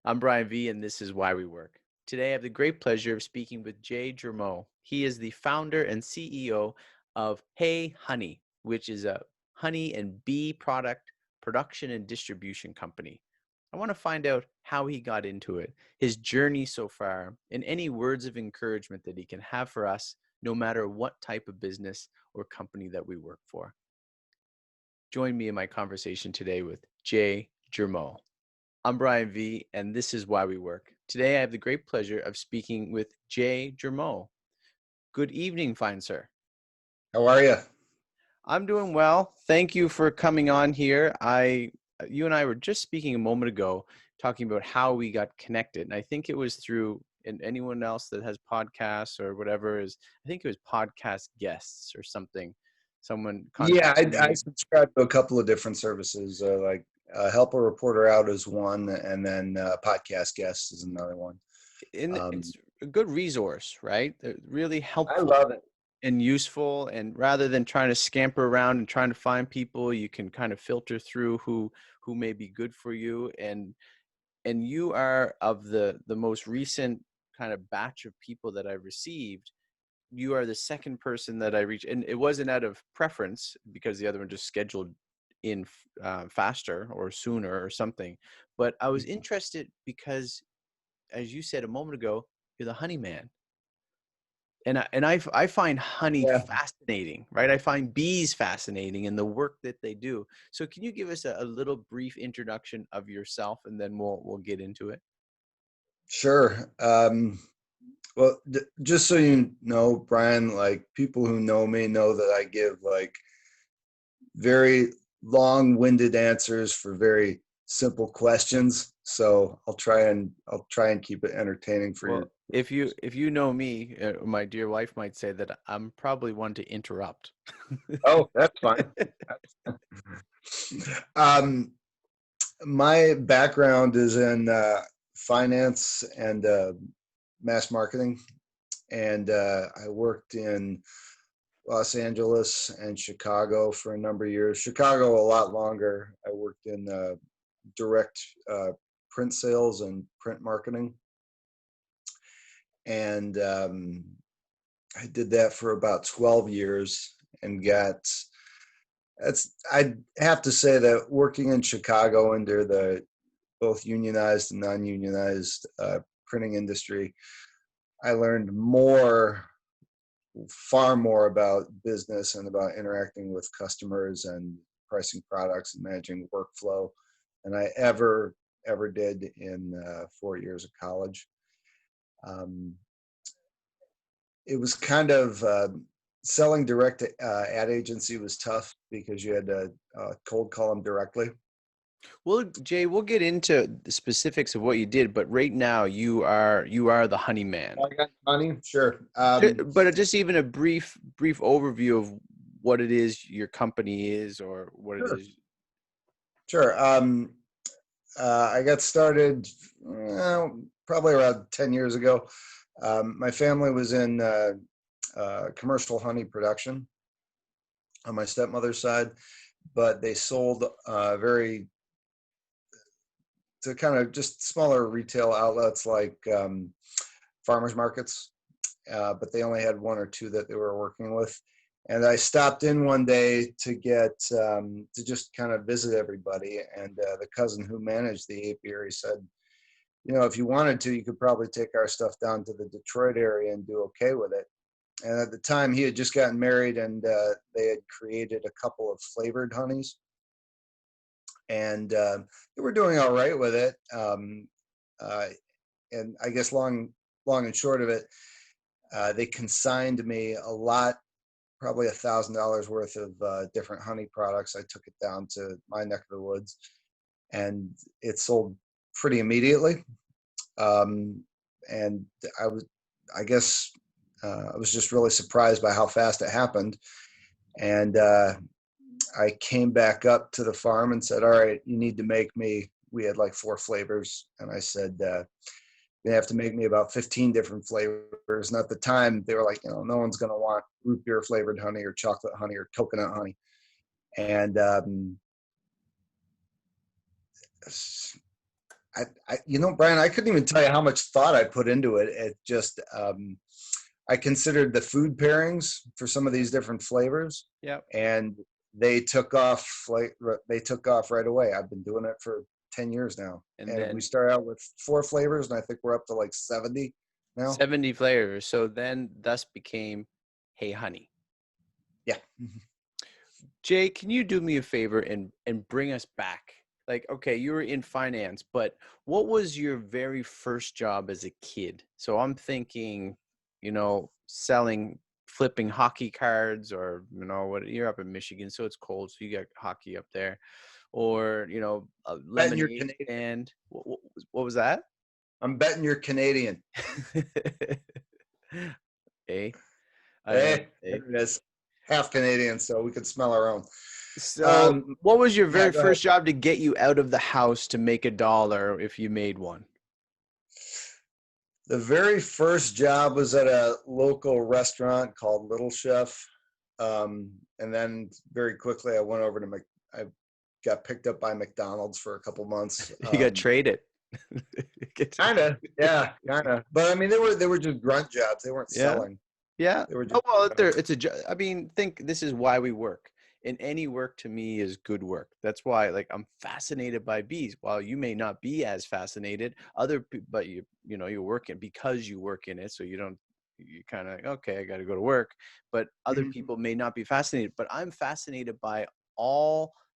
I'm BrianVee, and this is Why We Work. Today, I have the great pleasure of speaking with Jermo. He is the founder and CEO of Hey Honey, which is a honey and bee product production and distribution company. I want to find out how he got into it, his journey so far, and any words of encouragement that he can have for us, no matter what type of business or company that we work for. Join me in my conversation today with Jermo. I'm BrianVee, and this is Why We Work. Today, I have the great pleasure of speaking with Jermo. Good evening, fine sir. How are you? I'm doing well. Thank you for coming on here. You and I were just speaking a moment ago, talking about how we got connected, and I think it was through. And anyone else that has podcasts or whatever I think it was podcast guests or something. Someone Yeah, contacted I me. subscribe to a couple of different services, like Help a Reporter Out is one, and then Podcast Guest is another one. And Um, it's a good resource, right? They're really I helpful love it. and useful, and rather than trying to scamper around and trying to find people, you can kind of filter through who may be good for you. And you are of the most recent kind of batch of people that I've received. You are the second person that I reached, and it wasn't out of preference because the other one just scheduled in faster or sooner or something. But I was interested because, as you said a moment ago, you're the honey man. And I find honey Yeah, fascinating, right? I find bees fascinating and the work that they do. So can you give us a little brief introduction of yourself, and then we'll get into it? sure. Well, just so you know, Brian, like people who know me know that I give like very long-winded answers for very simple questions. So I'll try and keep it entertaining for Well, you. if you know me, my dear wife might say that I'm probably one to interrupt. Oh, that's fine. Um, my background is in finance and mass marketing, and I worked in Los Angeles and Chicago for a number of years. Chicago a lot longer. I worked in direct print sales and print marketing, and I did that for about 12 years and got that's I have to say that working in Chicago under the both unionized and non-unionized printing industry, I learned far more about business and about interacting with customers and pricing products and managing workflow than I ever did in 4 years of college. Um, it was kind of selling direct ad agency was tough because you had to cold call them directly. Well, Jay, we'll get into the specifics of what you did, but right now you are the honey man. I got money, sure. But just even a brief overview of what it is your company is, or what it Sure, is. sure. I got started probably around 10 years ago. My family was in commercial honey production on my stepmother's side, but they sold very to kind of just smaller retail outlets like farmers markets, but they only had one or two that they were working with. And I stopped in one day to get to just kind of visit everybody. And the cousin who managed the apiary said, you know, if you wanted to, you could probably take our stuff down to the Detroit area and do okay with it. And at the time, he had just gotten married, and they had created a couple of flavored honeys, and they were doing all right with it. Uh, and I guess long and short of it, they consigned me a lot, probably $1,000 worth of different honey products. I took it down to my neck of the woods, and it sold pretty immediately. And I guess, I was just really surprised by how fast it happened. And I came back up to the farm and said, all right, you need to make me, we had like 4 flavors. And I said, they have to make me about 15 different flavors. And at the time they were like, you know, no one's going to want root beer flavored honey or chocolate honey or coconut honey. And Brian, I couldn't even tell you how much thought I put into it. It just, I considered the food pairings for some of these different flavors, Yep. and they took off they took off right away. I've been doing it for 10 years now, And and we then started out with 4 flavors, and I think we're up to like 70 now. 70 flavors. So then thus became Hey Honey. Yeah. Jay, can you do me a favor and bring us back? Like, okay, you were in finance, but what was your very first job as a kid? So I'm thinking, flipping hockey cards, or what, you're up in Michigan, so it's cold, so you got hockey up there, or a Betting you're lemonade Canadian. stand. What was that? I'm betting you're Canadian. Hey, I am. Hey, there it is. Half Canadian, so we could smell our own. So, what was your Yeah, very go ahead. first job to get you out of the house to make a dollar if you made one? The very first job was at a local restaurant called Little Chef. And then very quickly I went over to I got picked up by McDonald's for a couple months. You got traded. Kind of, yeah, kind of. But I mean, they were just grunt jobs. They weren't Yeah. selling. Yeah. They were Oh, just, well, it's I mean, think this is why we work. And any work to me is good work. That's why, like, I'm fascinated by bees. While you may not be as fascinated, but you're working because you work in it. So you kind of, okay, I got to go to work. But other Mhm. people may not be fascinated. But I'm fascinated by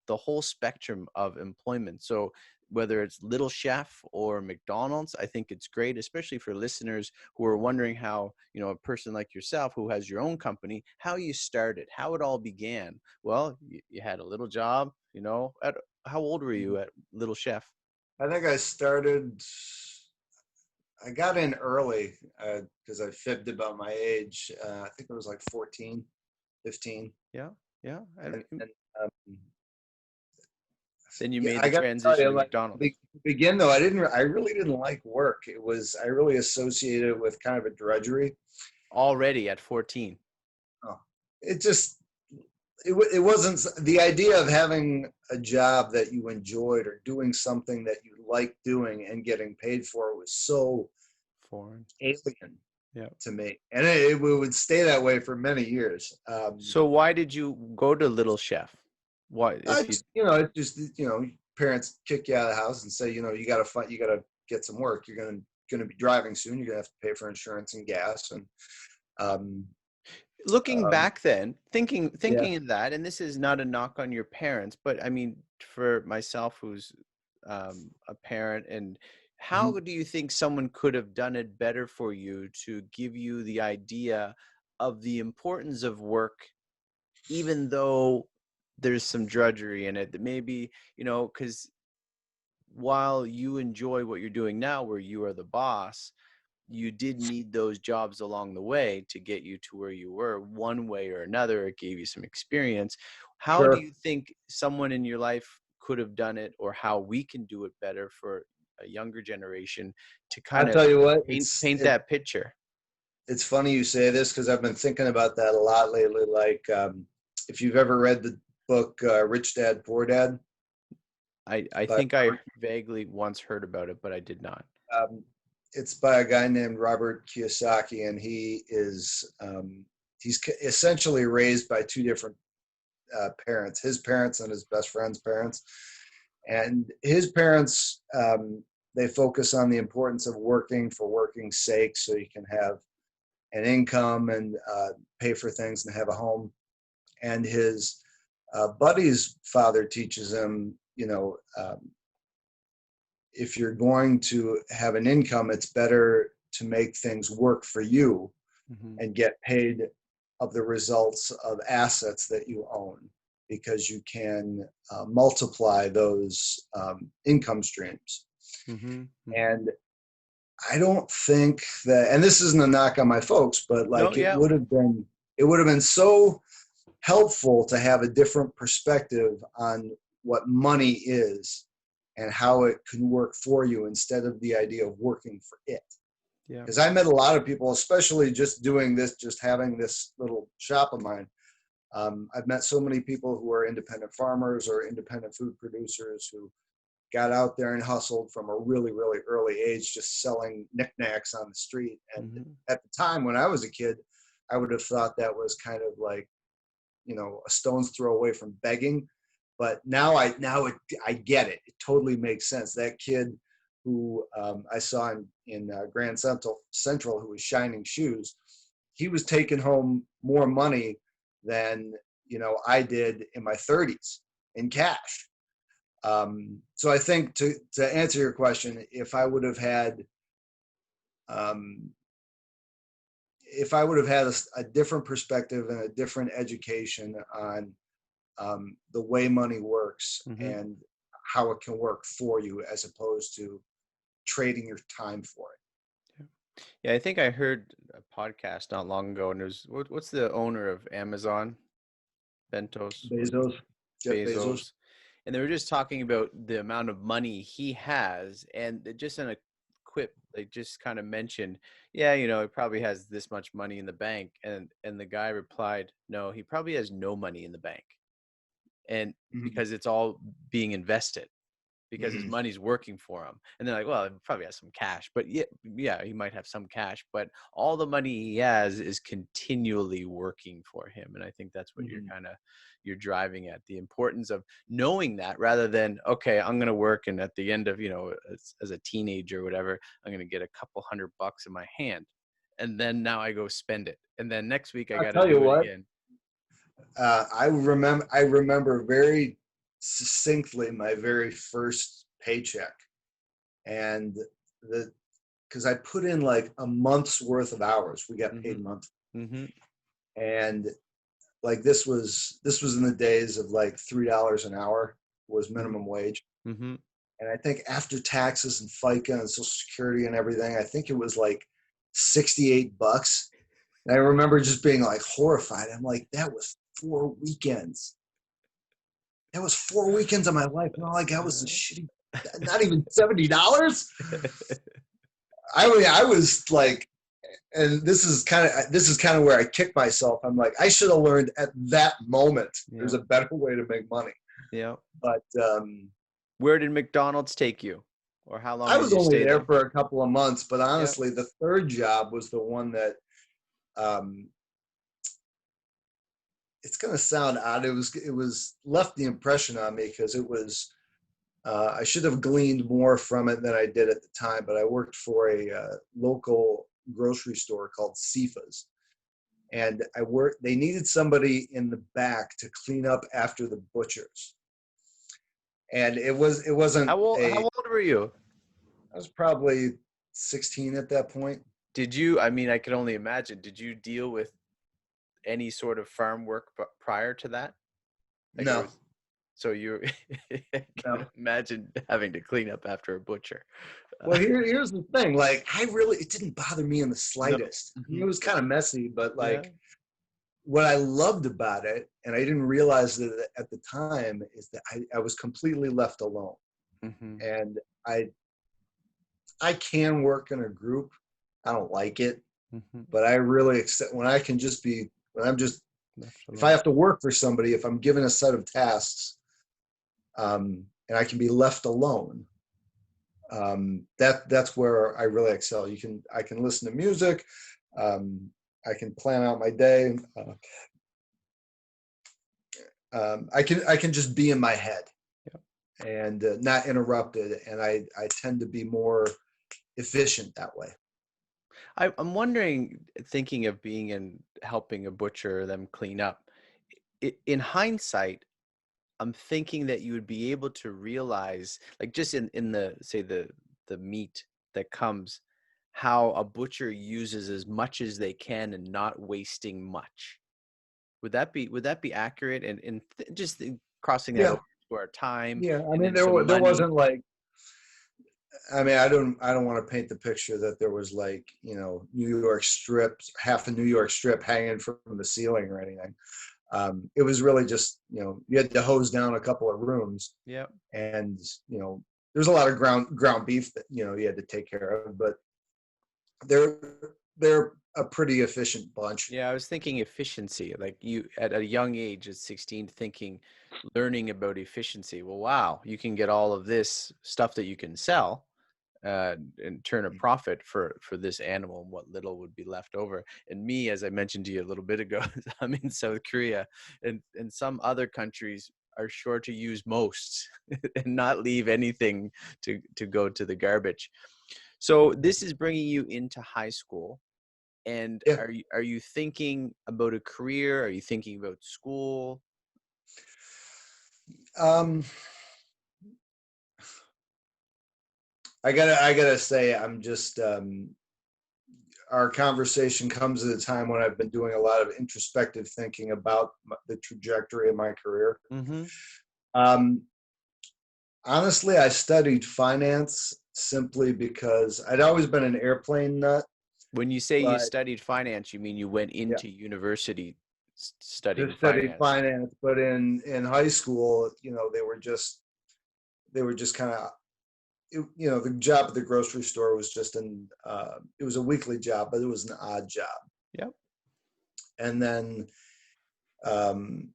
the whole spectrum of employment. So whether it's Little Chef or McDonald's, I think it's great, especially for listeners who are wondering how, a person like yourself who has your own company, how you started, how it all began. Well, you had a little job, how old were you at Little Chef? I think I got in early because I fibbed about my age. I think it was like 14, 15. Yeah. Yeah. And Then you yeah, made I the got to tell transition you, to like McDonald's. begin though, I really didn't like work. I really associated it with kind of a drudgery. Already at 14. Oh, it just, it wasn't the idea of having a job that you enjoyed or doing something that you liked doing and getting paid for was so Foreign. alien Yeah. to me. And it would stay that way for many years. So why did you go to Little Chef? Why, I if you just, it's just, parents kick you out of the house and say, you got to get some work. You're going to be driving soon. You're going to have to pay for insurance and gas. And, um, looking um, back then, yeah. thinking of that, and this is not a knock on your parents, but I mean, for myself, who's a parent, and how Mhm. do you think someone could have done it better for you to give you the idea of the importance of work, even though there's some drudgery in it that maybe, because while you enjoy what you're doing now, where you are the boss, you did need those jobs along the way to get you to where you were one way or another. It gave you some experience. How do Sure. you think someone in your life could have done it, or how we can do it better for a younger generation to kind I'll of tell you what, paint that picture? it's funny you say this because I've been thinking about that a lot lately. Like, if you've ever read the book Rich Dad Poor Dad I by think I vaguely once heard about it, but I did not. um, it's by a guy named Robert Kiyosaki, and he's essentially raised by two different parents, his parents and his best friend's parents. And his parents, they focus on the importance of working for working's sake, so you can have an income and pay for things and have a home. And his buddy's father teaches him, if you're going to have an income, it's better to make things work for you Hmm. and get paid of the results of assets that you own, because you can multiply those income streams. Hmm. Hmm. And I don't think that, and this isn't a knock on my folks, but No, like yeah. it would have been so helpful to have a different perspective on what money is and how it can work for you instead of the idea of working for it. Yeah. Because I met a lot of people, especially just doing this, just having this little shop of mine. I've met so many people who are independent farmers or independent food producers who got out there and hustled from a really, really early age, just selling knickknacks on the street. And Mhm. at the time when I was a kid, I would have thought that was kind of like, a stone's throw away from begging. But now I get it. It totally makes sense. That kid who I saw in Grand Central, who was shining shoes, he was taking home more money than I did in my 30s in cash. So I think to answer your question, um, if I would have had a different perspective and a different education on the way money works Mhm. and how it can work for you as opposed to trading your time for it. Yeah. Yeah, I think I heard a podcast not long ago, and it was what's the owner of Amazon? Bentos, was Bezos, Jeff Bezos. Bezos, and they were just talking about the amount of money he has, and just in a quip, they just kind of mentioned, yeah, he probably has this much money in the bank, and the guy replied, no, he probably has no money in the bank, and Mhm, because it's all being invested, because his mhm, money's working for him. And they're like, well, he probably has some cash, but yeah, he might have some cash, but all the money he has is continually working for him. And I think that's what mhm. you're driving at, the importance of knowing that, rather than, okay, I'm going to work, and at the end of, as a teenager or whatever, I'm going to get a couple $100 in my hand. And then now I go spend it. And then next week I I'll got to tell you do it what. again. I remember very succinctly my very first paycheck, and the because I put in like a month's worth of hours. We got Hmm. paid monthly, Hmm. and like this was in the days of like $3 an hour was Hmm. minimum wage. Hmm. And I think after taxes and FICA and Social Security and everything, I think it was like $68. And I remember just being like horrified. I'm like, that was 4 weekends. That was 4 weekends of my life. And I'm like, that was a shitty, not even $70. I was like, and this is kind of where I kick myself. I'm like, I should have learned at that moment. Yeah. There's a better way to make money. Yeah. But Where did McDonald's take you? Or how long I did was you only stay there there? for a couple of months. But Yeah. honestly, the third job was the one that um, it's going to sound odd. It was left the impression on me because it was. I should have gleaned more from it than I did at the time. But I worked for a local grocery store called Sifa's, and They needed somebody in the back to clean up after the butchers, and it wasn't How a. old were you? I was probably 16 at that point. Did you, I mean, I could only imagine, did you deal with any sort of farm work prior to that? Like it No, was, so you, I can no. imagine having to clean up after a butcher. Well, here's the thing. Like, it didn't bother me in the No. slightest. I mean, it Hmm. was kind of messy, but Yeah. like, what I loved about it, and I didn't realize that at the time, is that I was completely left alone. Hmm. And I, I can work in a group. I don't like it, Hmm. but I really accept when I can just be, when I'm just, Left if I alone. have to work for somebody, if I'm given a set of tasks, and I can be left alone, that's where I really excel. I can listen to music, um, I can plan out my day. I can just be in my head Yeah. and not interrupted, and I tend to be more efficient that way. I'm wondering, thinking of being in helping a butcher, them clean up, in hindsight, I'm thinking that you would be able to realize, like, just in the, say, the meat that comes, how a butcher uses as much as they can and not wasting much. Would that be accurate? And crossing that Yeah, over to our time yeah. I and mean, then some there money. wasn't like. I mean, I don't want to paint the picture that there was like New York strips, half a New York strip hanging from the ceiling or anything. It was really just you had to hose down a couple of rooms, Yeah. and there's a lot of ground beef that you had to take care of, but there they're a pretty efficient bunch. Yeah, I was thinking efficiency, like you at a young age at 16 thinking, learning about efficiency. Well, wow, you can get all of this stuff that you can sell and turn a profit for this animal and what little would be left over. And me, as I mentioned to you a little bit ago, I'm in South Korea, and some other countries are sure to use most and not leave anything to go to the garbage. So this is bringing you into high school. And Yeah. are you thinking about a career? Are you thinking about school? Um, I gotta say, I'm just our conversation comes at a time when I've been doing a lot of introspective thinking about the trajectory of my career. Mm-hmm. Um, Honestly, I studied finance simply because I'd always been an airplane nut, When you say you but studied finance, you mean you went yeah, into university to studying study finance? finance. But in high school, they were just kind of, the job at the grocery store was just it was a weekly job, but it was an odd job. Yep. And then um,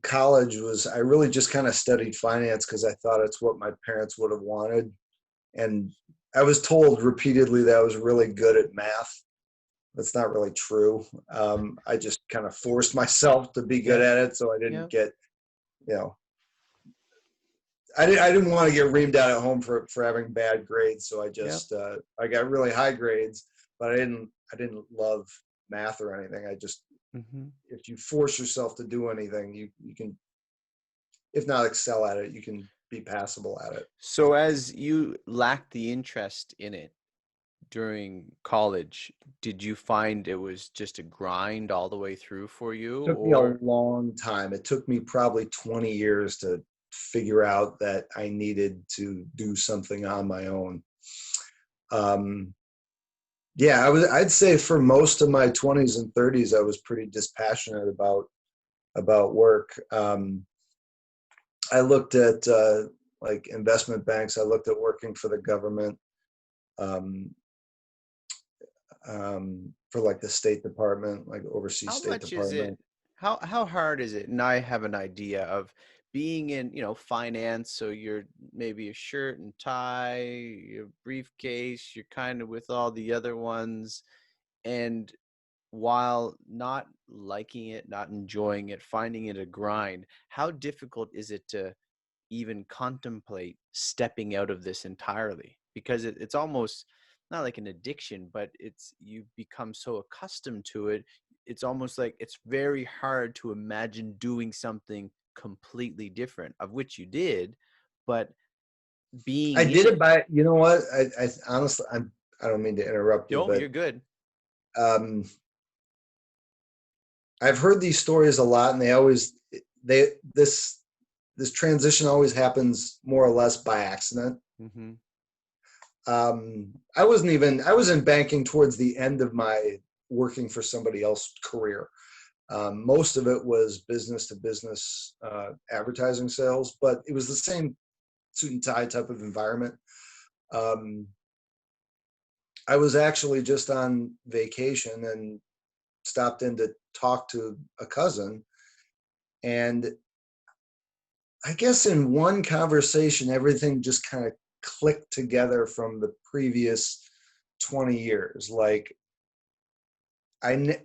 college was, I really just kind of studied finance because I thought it's what my parents would have wanted. And I was told repeatedly that I was really good at math. That's not really true. I just kind of forced myself to be good Yep. at it, so I didn't Yep. get, you know, I didn't want to get reamed out at home for having bad grades. So I Yep. just I got really high grades, but I didn't love math or anything. I just, Mm-hmm. if you force yourself to do anything, you can, if not excel at it, you can be passable at it. So as you lacked the interest in it during college, did you find it was just a grind all the way through for you, Took me a or long time. It took me probably 20 years to figure out that I needed to do something on my own. Um, yeah, I'd say for most of my 20s and 30s, I was pretty dispassionate about work. I looked at like investment banks. I looked at working for the government, um, for like the State Department, like overseas how State much is it? Department. How hard is it? And I have an idea of being in, finance. So you're maybe a shirt and tie, your briefcase, you're kind of with all the other ones. And while not liking it, not enjoying it, finding it a grind, how difficult is it to even contemplate stepping out of this entirely? Because it's almost not like an addiction, but it's you've become so accustomed to it. It's almost like it's very hard to imagine doing something completely different, of which you did, but I being did in it it. by, you know what? I honestly, I don't mean to interrupt you, No, but you're good. um, I've heard these stories a lot, and they this transition always happens more or less by accident. Mm-hmm. I was in banking towards the end of my working for somebody else career. Most of it was business to business advertising sales, but it was the same suit and tie type of environment. Um, I was actually just on vacation and stopped in to talk to a cousin. And I guess in one conversation, everything just kind of clicked together from the previous 20 years. Like, I,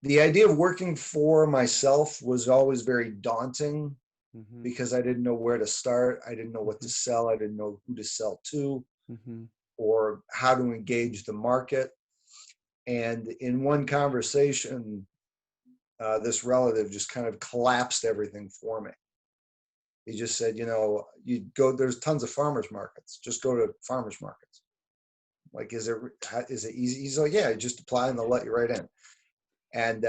the idea of working for myself was always very daunting Mm-hmm. because I didn't know where to start. I didn't know what Mm-hmm. to sell. I didn't know who to sell to Mm-hmm. or how to engage the market. And in one conversation, this relative just kind of collapsed everything for me. He just said, you go, there's tons of farmers markets. Just go to farmers markets. Like, is it easy? He's like, yeah, just apply and they'll let you right in. And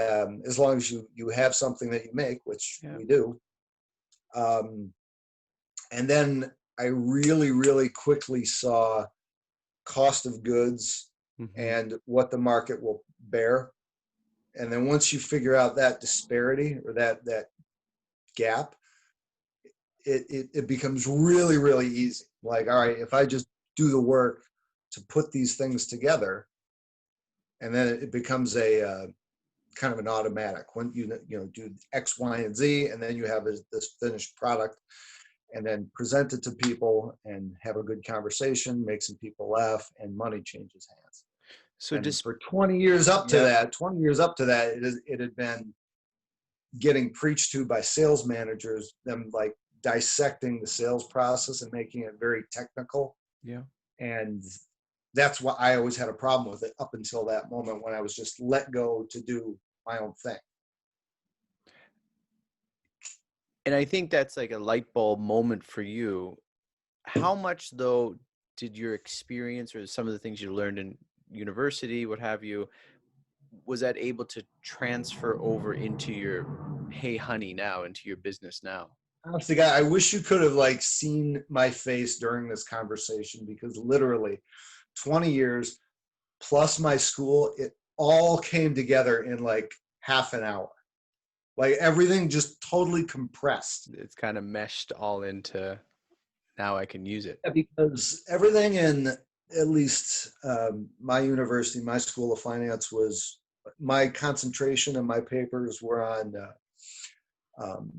as long as you have something that you make, which Yeah. we do. Um, and then I really, really quickly saw cost of goods Mm-hmm. and what the market will bear. And then once you figure out that disparity or that gap, it becomes really, really easy. Like, all right, if I just do the work to put these things together, and then it becomes a kind of an automatic. When you do X, Y, and Z, and then you have this finished product, and then present it to people and have a good conversation, make some people laugh, and money changes hands. So And just for 20 years up to yeah. that, it had been getting preached to by sales managers, them like dissecting the sales process and making it very technical. Yeah. And that's what I always had a problem with it up until that moment when I was just let go to do my own thing. And I think that's like a light bulb moment for you. How much though did your experience or some of the things you learned in university, what have you, was that able to transfer over into your Hey Honey now, into your business now? Honestly, God, I wish you could have like seen my face during this conversation, because literally 20 years plus my school, it all came together in like half an hour. Like everything just totally compressed. It's kind of meshed all into now I can use it. Yeah, because everything in at least my university, my school of finance, was my concentration and my papers were on um,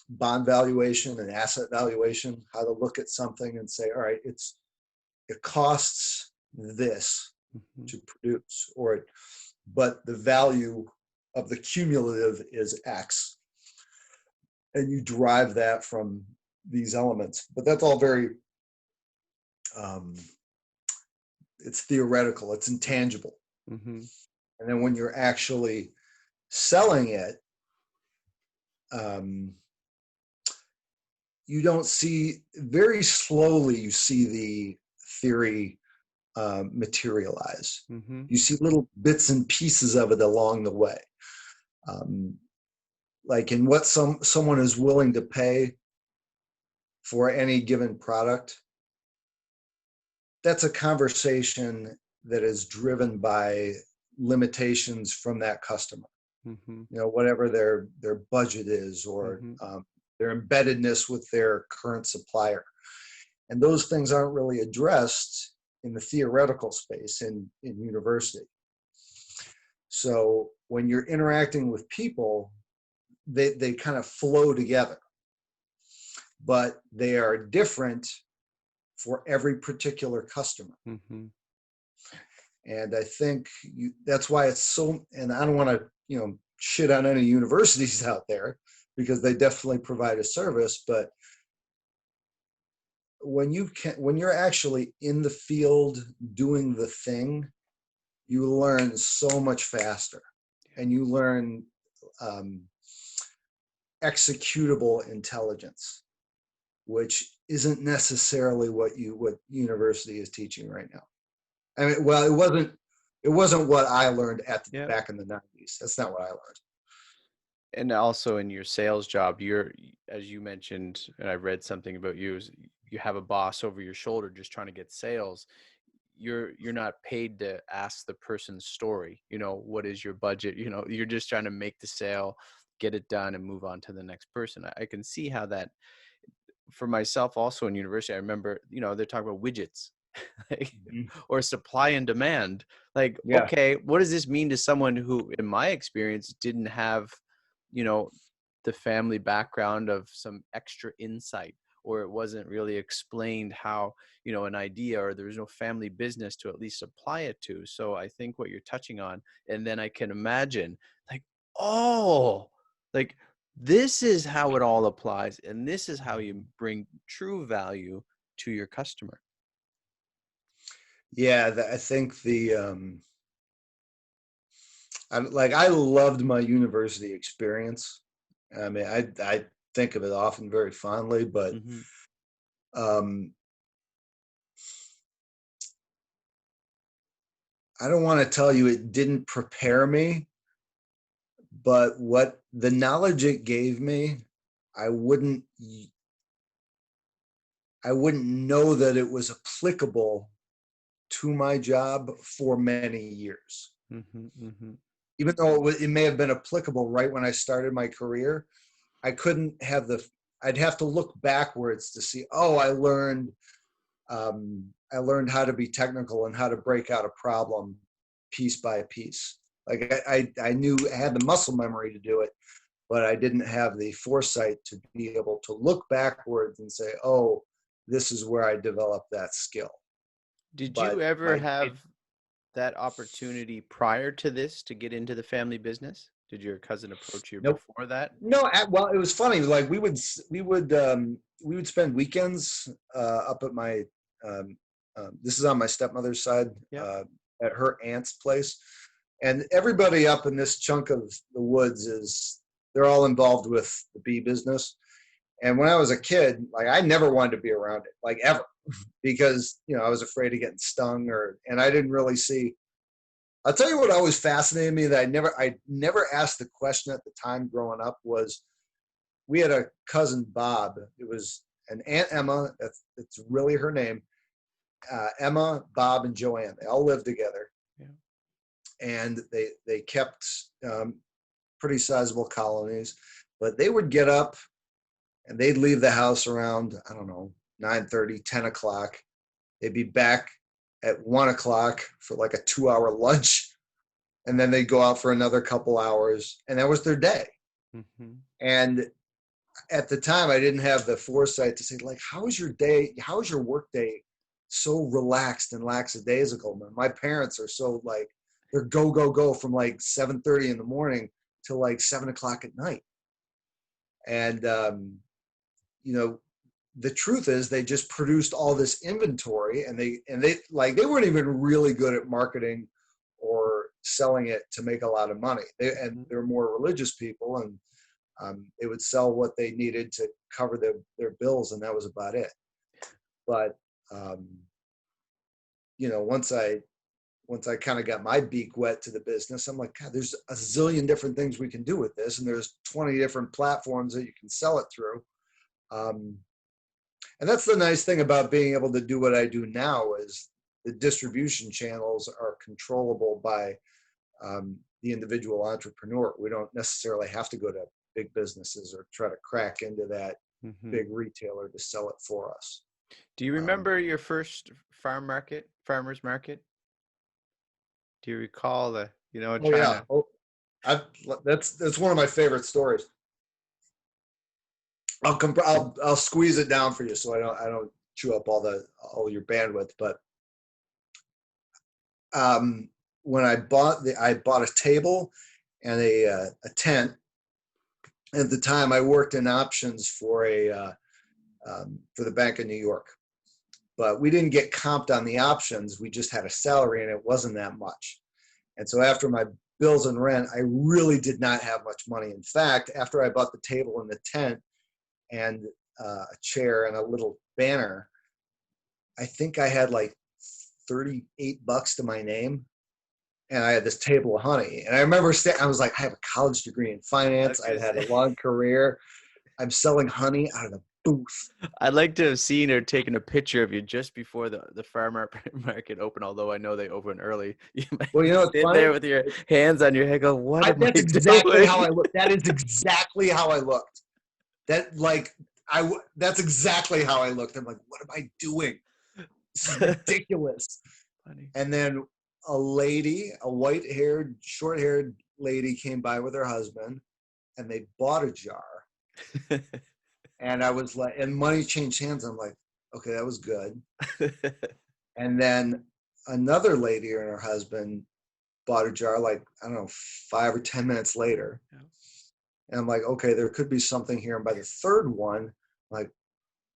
bond valuation and asset valuation, how to look at something and say, all right, it costs this Mhm. to produce, but the value of the cumulative is X. And you derive that from these elements. But that's all very, um, it's theoretical, it's intangible. Mhm. And then when you're actually selling it, um, you don't see, very slowly, you see the theory materialize. Mhm. You see little bits and pieces of it along the way. Like in what someone is willing to pay for any given product, that's a conversation that is driven by limitations from that customer. Mhm. Whatever their budget is, or Mhm. their embeddedness with their current supplier. And those things aren't really addressed in the theoretical space in university. So when you're interacting with people, they kind of flow together, but they are different for every particular customer. Mhm. And I think that's why it's so, and I don't want to, shit on any universities out there, because they definitely provide a service, but when you're actually in the field doing the thing, you learn so much faster, and you learn um, executable intelligence, which isn't necessarily what university is teaching right now. I mean, well, it wasn't what I learned Yeah. back in the 90s. That's not what I learned. And also in your sales job, as you mentioned, and I read something about you, is you have a boss over your shoulder just trying to get sales. You're not paid to ask the person's story. What is your budget? You're just trying to make the sale, get it done, and move on to the next person. I can see how that, for myself also in university, I remember, they're talking about widgets, like, Mhm. or supply and demand. Like, Yeah. okay, what does this mean to someone who, in my experience, didn't have, you know, the family background of some extra insight, or it wasn't really explained how, an idea, or there was no family business to at least apply it to. So I think what you're touching on, and then I can imagine, like, oh, like, this is how it all applies, and this is how you bring true value to your customer. Yeah, I think I loved my university experience. I mean, I think of it often very fondly, but Hmm. um, I don't want to tell you it didn't prepare me, but what the knowledge it gave me, I wouldn't I wouldn't know that it was applicable to my job for many years. Hmm. Hmm. Even though it may have been applicable right when I started my career, I couldn't have I'd have to look backwards to see, oh, I I learned how to be technical and how to break out a problem piece by piece. Like I knew I had the muscle memory to do it, but I didn't have the foresight to be able to look backwards and say, oh, this is where I developed that skill. Did you But ever have that opportunity prior to this to get into the family business? Did your cousin approach you nope. before that? No, well, it was funny. Like we would spend weekends up at my this is on my stepmother's side Yep. at her aunt's place, and everybody up in this chunk of the woods they're all involved with the bee business. And when I was a kid, like I never wanted to be around it, like ever, because I was afraid of getting stung and I didn't really see. I'll tell you what always fascinated me that I never asked the question at the time growing up was we had a cousin Bob. It was an Aunt Emma. That's really her name. Emma, Bob, and Joanne. They all lived together, Yeah. and they kept pretty sizable colonies. But they would get up and they'd leave the house around, I don't know, 9:30, 10 o'clock. They'd be back at 1 o'clock for like a 2-hour lunch. And then they'd go out for another couple hours. And that was their day. Mm-hmm. And at the time, I didn't have the foresight to say, like, how is your day? How is your work day so relaxed and lackadaisical? My parents are so like, they're go, go, go from like 7:30 in the morning till like 7 o'clock at night. And, the truth is they just produced all this inventory and they weren't even really good at marketing or selling it to make a lot of money. They're more religious people, and they would sell what they needed to cover their bills, and that was about it. But once I kind of got my beak wet to the business, I'm like, God, there's a zillion different things we can do with this, and there's 20 different platforms that you can sell it through. And that's the nice thing about being able to do what I do now is the distribution channels are controllable by the individual entrepreneur. We don't necessarily have to go to big businesses or try to crack into that big retailer to sell it for us. Do you remember your first farmer's market? Do you recall That's one of my favorite stories. I'll squeeze it down for you so I don't chew up all your bandwidth. But when I bought a table and a tent. At the time, I worked in options for the Bank of New York, but we didn't get comped on the options. We just had a salary, and it wasn't that much. And so after my bills and rent, I really did not have much money. In fact, after I bought the table and the tent and a chair and a little banner, I think I had like $38 to my name, and I had this table of honey. And I remember I was like, I have a college degree in finance. I've had a long career. I'm selling honey out of the booth. I'd like to have seen or taken a picture of you just before the farmer market opened, although I know they open early. You might Well, sit funny? there with your hands on your head go, what am That's I exactly doing? how I looked. That is exactly how I looked. That's exactly how I looked. I'm like, what am I doing? This is ridiculous. Funny. And then a white-haired, short-haired lady came by with her husband, and they bought a jar. And I was like, and money changed hands. I'm like, okay, that was good. And then another lady and her husband bought a jar, like, I don't know, 5 or 10 minutes later. Yeah. And I'm like, okay, there could be something here. And by the third one, like,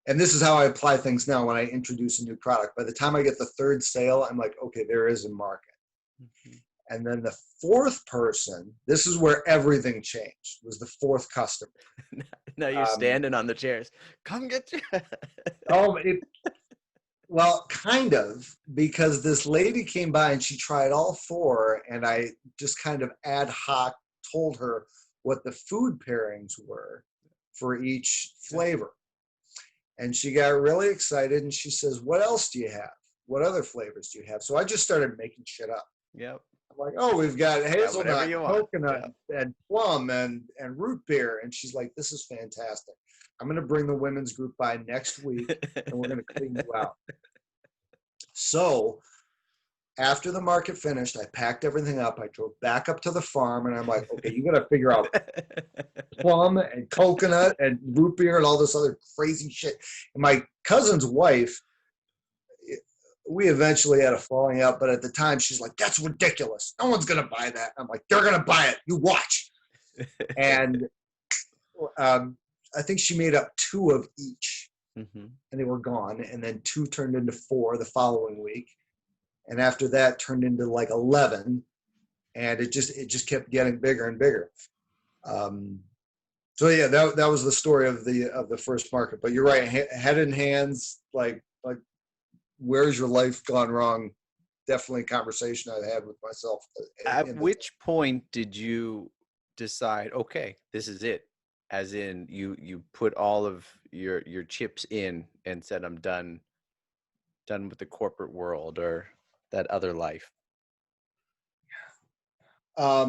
and this is how I apply things now when I introduce a new product. By the time I get the third sale, I'm like, okay, there is a market. Mm-hmm. And then the fourth person, this is where everything changed, was the fourth customer. Now you're standing on the chairs. Come get you. Well, kind of, because this lady came by and she tried all four, and I just kind of ad hoc told her what the food pairings were for each flavor. And she got really excited, and she says, what else do you have? What other flavors do you have? So I just started making shit up. Yep. I'm like, oh, we've got hazelnut, coconut, and plum, and root beer. And she's like, this is fantastic. I'm going to bring the women's group by next week, and we're going to clean you out. So after the market finished, I packed everything up. I drove back up to the farm, and I'm like, okay, you got to figure out plum and coconut and root beer and all this other crazy shit. And my cousin's wife, we eventually had a falling out, but at the time she's like, that's ridiculous. No one's going to buy that. I'm like, they're going to buy it. You watch. And I think she made up 2 of each, and they were gone. And then 2 turned into 4 the following week. And after that turned into like 11, and it just kept getting bigger and bigger. So yeah, that was the story of the first market. But you're right, head in hands, like where's your life gone wrong? Definitely a conversation I had with myself. At which point did you decide, okay, this is it? As in you put all of your chips in and said, I'm done with the corporate world or that other life. How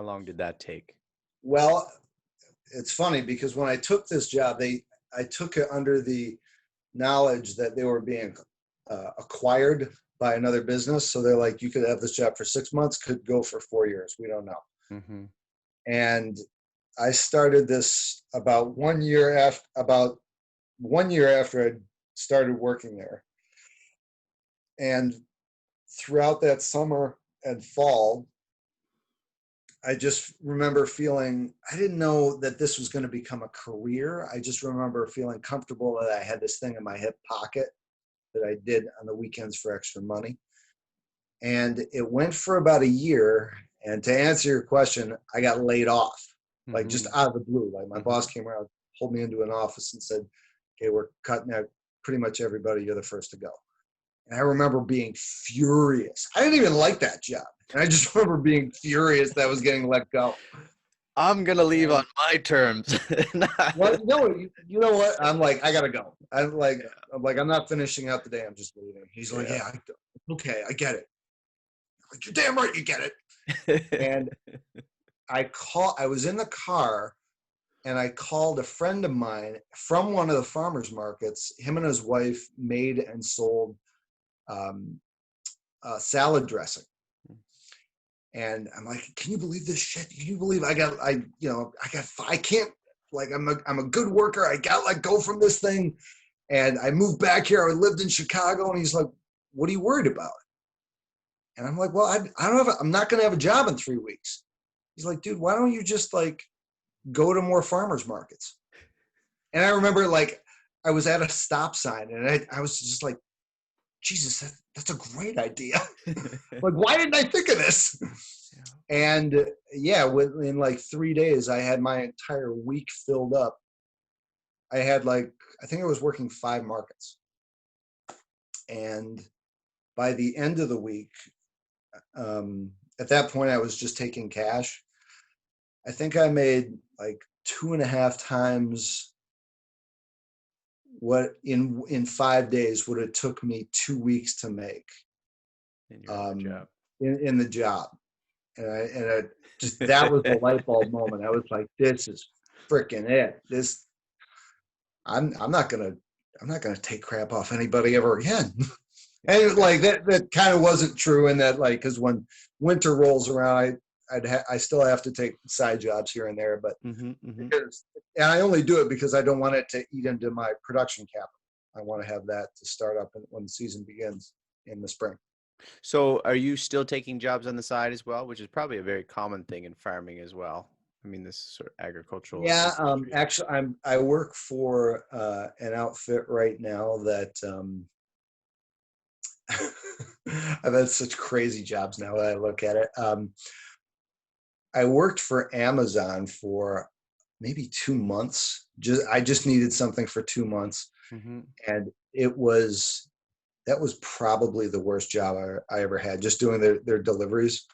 long did that take? Well, it's funny because when I took this job, I took it under the knowledge that they were being acquired by another business. So they're like, you could have this job for 6 months, could go for 4 years. We don't know. And I started this about 1 year after I started working there. And throughout that summer and fall, I just remember feeling, I didn't know that this was going to become a career. I just remember feeling comfortable that I had this thing in my hip pocket that I did on the weekends for extra money. And it went for about a year. And to answer your question, I got laid off, like just out of the blue. Like my boss came around, pulled me into an office and said, okay, we're cutting out pretty much everybody. You're the first to go. And I remember being furious. I didn't even like that job. And I just remember being furious that I was getting let go. I'm going to leave on my terms. Well, you know what? I'm like, I got to go. I'm like, I'm not finishing out the day. I'm just leaving. He's like, yeah, okay, I get it. I'm like, you're damn right you get it. And I was in the car and I called a friend of mine from one of the farmers markets. Him and his wife made and sold salad dressing. And I'm like, can you believe this shit? Can you believe I can't, like, I'm a good worker. I got let go from this thing. And I moved back here. I lived in Chicago. And he's like, what are you worried about? And I'm like, well, I'm not going to have a job in 3 weeks. He's like, dude, why don't you just like go to more farmers markets? And I remember like I was at a stop sign and I was just like, Jesus, that's a great idea. Like, why didn't I think of this? And yeah, in like 3 days, I had my entire week filled up. I had like, I think I was working 5 markets. And by the end of the week, at that point, I was just taking cash. I think I made like 2.5 times what in 5 days would it took me 2 weeks to make in your job. In the job. And I just, that was the light bulb moment. I was like, this is freaking it. I'm not gonna take crap off anybody ever again. And like that kind of wasn't true in that, like, because when winter rolls around, I still have to take side jobs here and there, but and I only do it because I don't want it to eat into my production capital. I want to have that to start up when the season begins in the spring. So are you still taking jobs on the side as well, which is probably a very common thing in farming as well? I mean, this sort of agricultural. Yeah, actually, I work for an outfit right now that I've had such crazy jobs now that I look at it. I worked for Amazon for maybe 2 months. I just needed something for 2 months, and that was probably the worst job I ever had. Just doing their deliveries,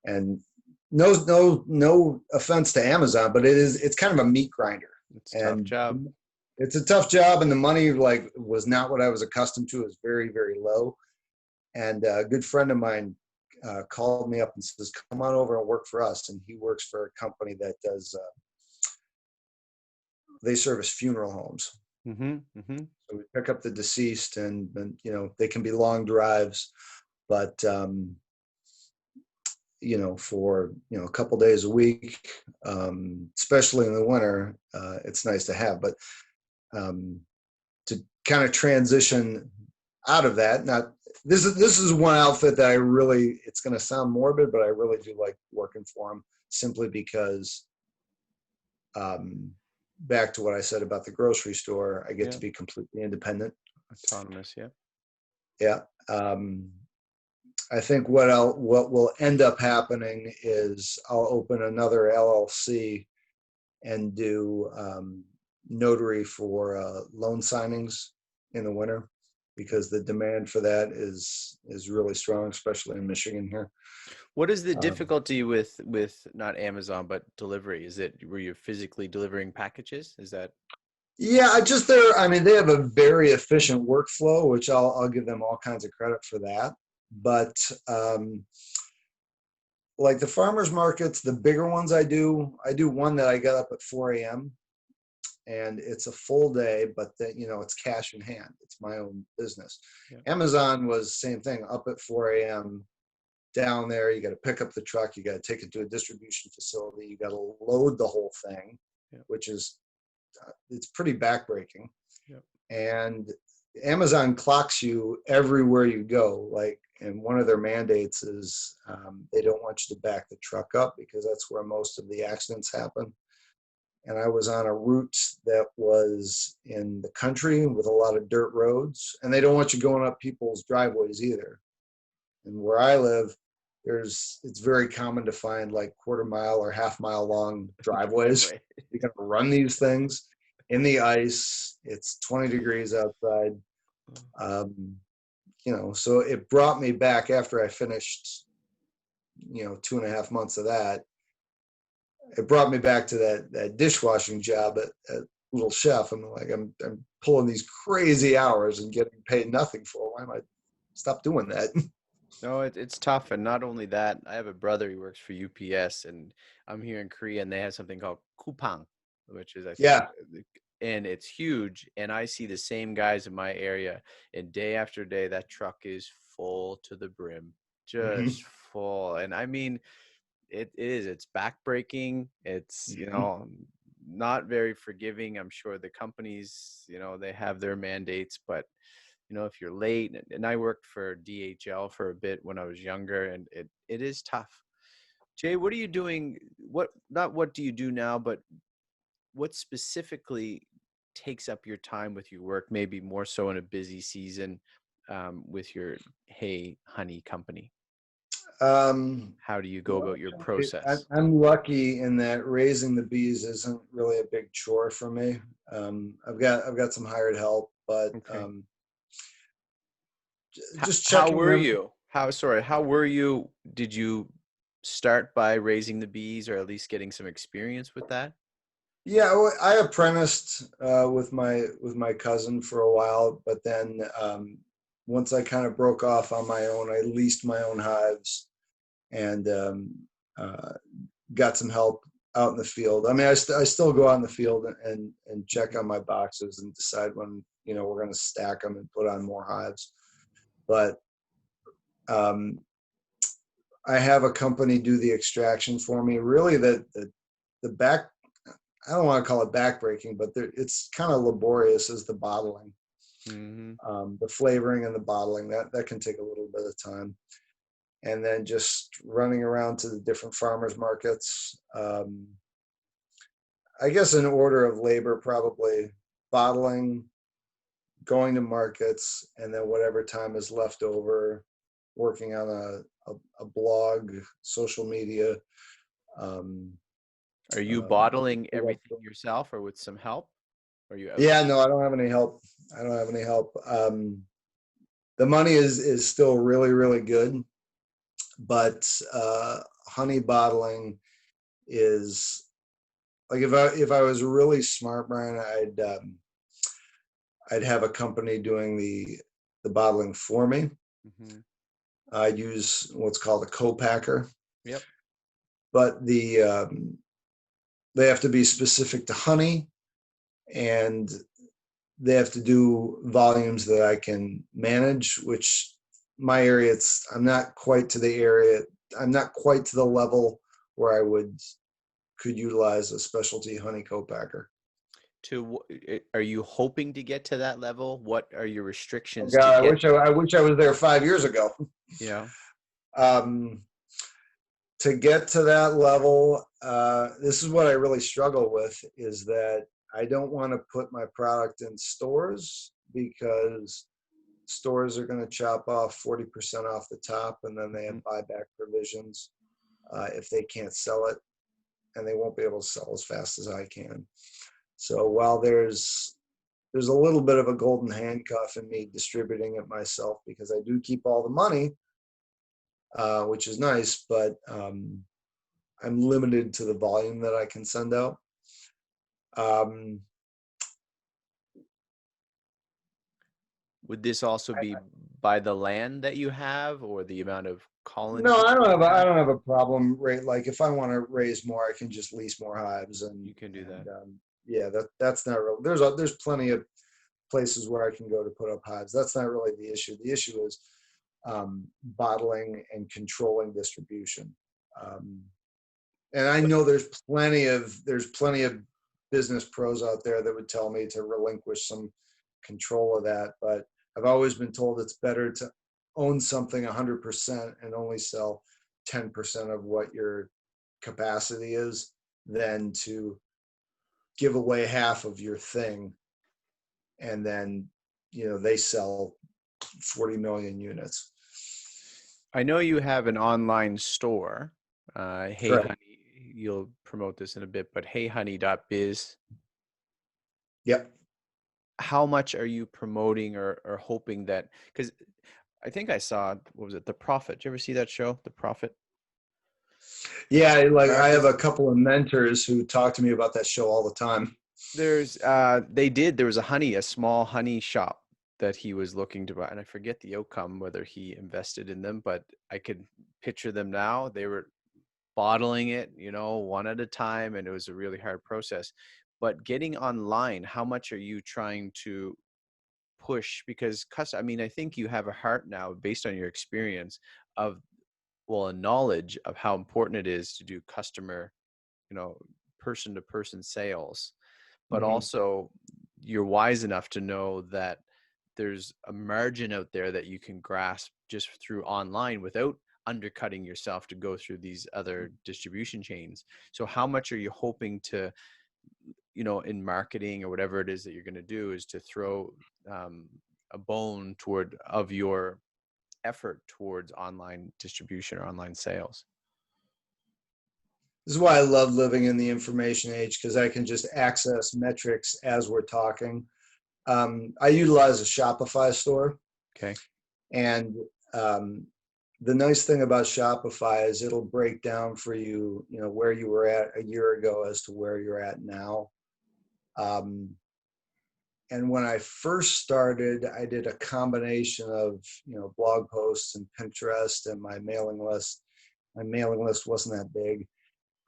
and no offense to Amazon, but it's kind of a meat grinder. It's a tough job. It's a tough job, and the money like was not what I was accustomed to. It was very, very low. And a good friend of mine called me up and says, come on over and work for us. And he works for a company that does, they service funeral homes. Mhm, mhm. So we pick up the deceased, and they can be long drives, but for a couple days a week, especially in the winter, it's nice to have. But um, to kind of transition out of that, not this is one outfit that I really, it's going to sound morbid, but I really do like working for them, simply because um, back to what I said about the grocery store, I get Yeah, to be completely independent. autonomous, yeah. Yeah. I think what will end up happening is I'll open another LLC and do notary for loan signings in the winter, because the demand for that is really strong, especially in Michigan here. What is the Um, difficulty with not Amazon, but delivery? Is it where you're physically delivering packages? Is that yeah, I mean, they have a very efficient workflow, which I'll give them all kinds of credit for that. But like the farmers markets, the bigger ones I do one that I got up at 4 a.m. and it's a full day, but it's cash in hand. It's my own business. yeah, Amazon was same thing, up at 4 a.m. down there. You got to pick up the truck. You got to take it to a distribution facility. You got to load the whole thing, yeah, which is it's pretty backbreaking. yeah. And Amazon clocks you everywhere you go. Like, and one of their mandates is they don't want you to back the truck up, because that's where most of the accidents happen. And I was on a route that was in the country with a lot of dirt roads, and they don't want you going up people's driveways either. And where I live, it's very common to find like quarter-mile or half-mile long driveways. Driveway. You got to run these things in the ice. It's 20 degrees outside. Um, so it brought me back after I finished, 2.5 months of that. It brought me back to that dishwashing job at Little Chef. I'm like, I'm pulling these crazy hours and getting paid nothing for it. Why am I stop doing that? No, it's tough, and not only that, I have a brother who works for UPS, and I'm here in Korea, and they have something called kupang, which is I think, Yeah. and it's huge. And I see the same guys in my area, and day after day, that truck is full to the brim, just Hmm. full. And I mean, it is. It's backbreaking. It's, Hmm. not very forgiving. I'm sure the companies, they have their mandates, but if you're late, and I worked for DHL for a bit when I was younger, and it is tough. Jay, what are you doing? Not what do you do now, but what specifically takes up your time with your work, maybe more so in a busy season, with your Hey Honey company? Um, How do you go well, about your actually, process? I'm lucky in that raising the bees isn't really a big chore for me. I've got some hired help, but Okay. just How checking were them. you? How were you? Did you start by raising the bees, or at least getting some experience with that? Yeah, well, I apprenticed with my cousin for a while, but then once I kind of broke off on my own, I leased my own hives and uh, got some help out in the field. I mean, I still go out in the field and check Mhm. on my boxes and decide when we're going to stack them and put on more hives. But um, I have a company do the extraction for me. Really, the back, I don't want to call it backbreaking, but it's kind of laborious as the bottling, Mhm. the flavoring and the bottling. That can take a little bit of time, and then just running around to the different farmers markets. I guess in order of labor, probably bottling, going to markets, and then whatever time is left over, working on a blog, social media. Um, Are you um, bottling everything yourself or with some help? Or are you yeah, outsourced? no, I don't have any help. I don't have any help. The money is still really, really good, but honey bottling is like, if I was really smart, Brian, I'd have a company doing the bottling for me. Mhm. I'd use what's called a co-packer, Yep. but they have to be specific to honey, and they have to do volumes that I can manage, which my area, I'm not quite to the area. I'm not quite to the level where I could utilize a specialty honey co-packer. Are you hoping to get to that level? What are your Oh restrictions to God, get there? I wish I was there 5 years ago. Yeah. Um, to get to that level, this is what I really struggle with, is that I don't want to put my product in stores because stores are going to chop off 40% off the top, and then they have Mhm. buyback provisions if they can't sell it, and they won't be able to sell as fast as I can. So while there's a little bit of a golden handcuff in me distributing it myself, because I do keep all the money, which is nice, but I'm limited to the volume that I can send out. Um, Would this also be by the land that you have or the amount of no, colonies that you I have? don't have a problem. Right, like if I want to raise more, I can just lease more hives, You can do and that. yeah, that's not real. There's plenty of places where I can go to put up hives. That's not really the issue. The issue is bottling and controlling distribution. Um, and I But know there's plenty of business pros out there that would tell me to relinquish some control of that, but I've always been told it's better to own something 100% and only sell 10% of what your capacity is than to give away half of your thing, and then they sell 40 million units. I know you have an online store. Hey Correct. Honey, you'll promote this in a bit, but heyhoney.biz. Yep. How much are you promoting or hoping that, because I think I saw, what was it, The Prophet? Did you ever see that show, The Prophet? Yeah, like I have America's a couple of mentors who talk to me about that show all the time. there was a small honey shop that he was looking to buy, and I forget the outcome, whether he invested in them, but I could picture them now. They were bottling it, one at a time, and it was a really hard process. But getting online, how much are you trying to push? Because I mean, I think you have a heart now, based on your experience of, well, a knowledge of how important it is to do customer, you know, person to person sales, but Mhm. also you're wise enough to know that there's a margin out there that you can grasp just through online without undercutting yourself to go through these other distribution chains. So how much are you hoping to, in marketing or whatever it is that you're going to do, is to throw um, a bone of your effort towards online distribution or online sales? This is why I love living in the information age, because I can just access metrics as we're talking. I utilize a Shopify store, Okay. and um, the nice thing about Shopify is it'll break down for you, where you were at a year ago as to where you're at now. Um, and when I first started, I did a combination of, blog posts and Pinterest and my mailing list. My mailing list wasn't that big.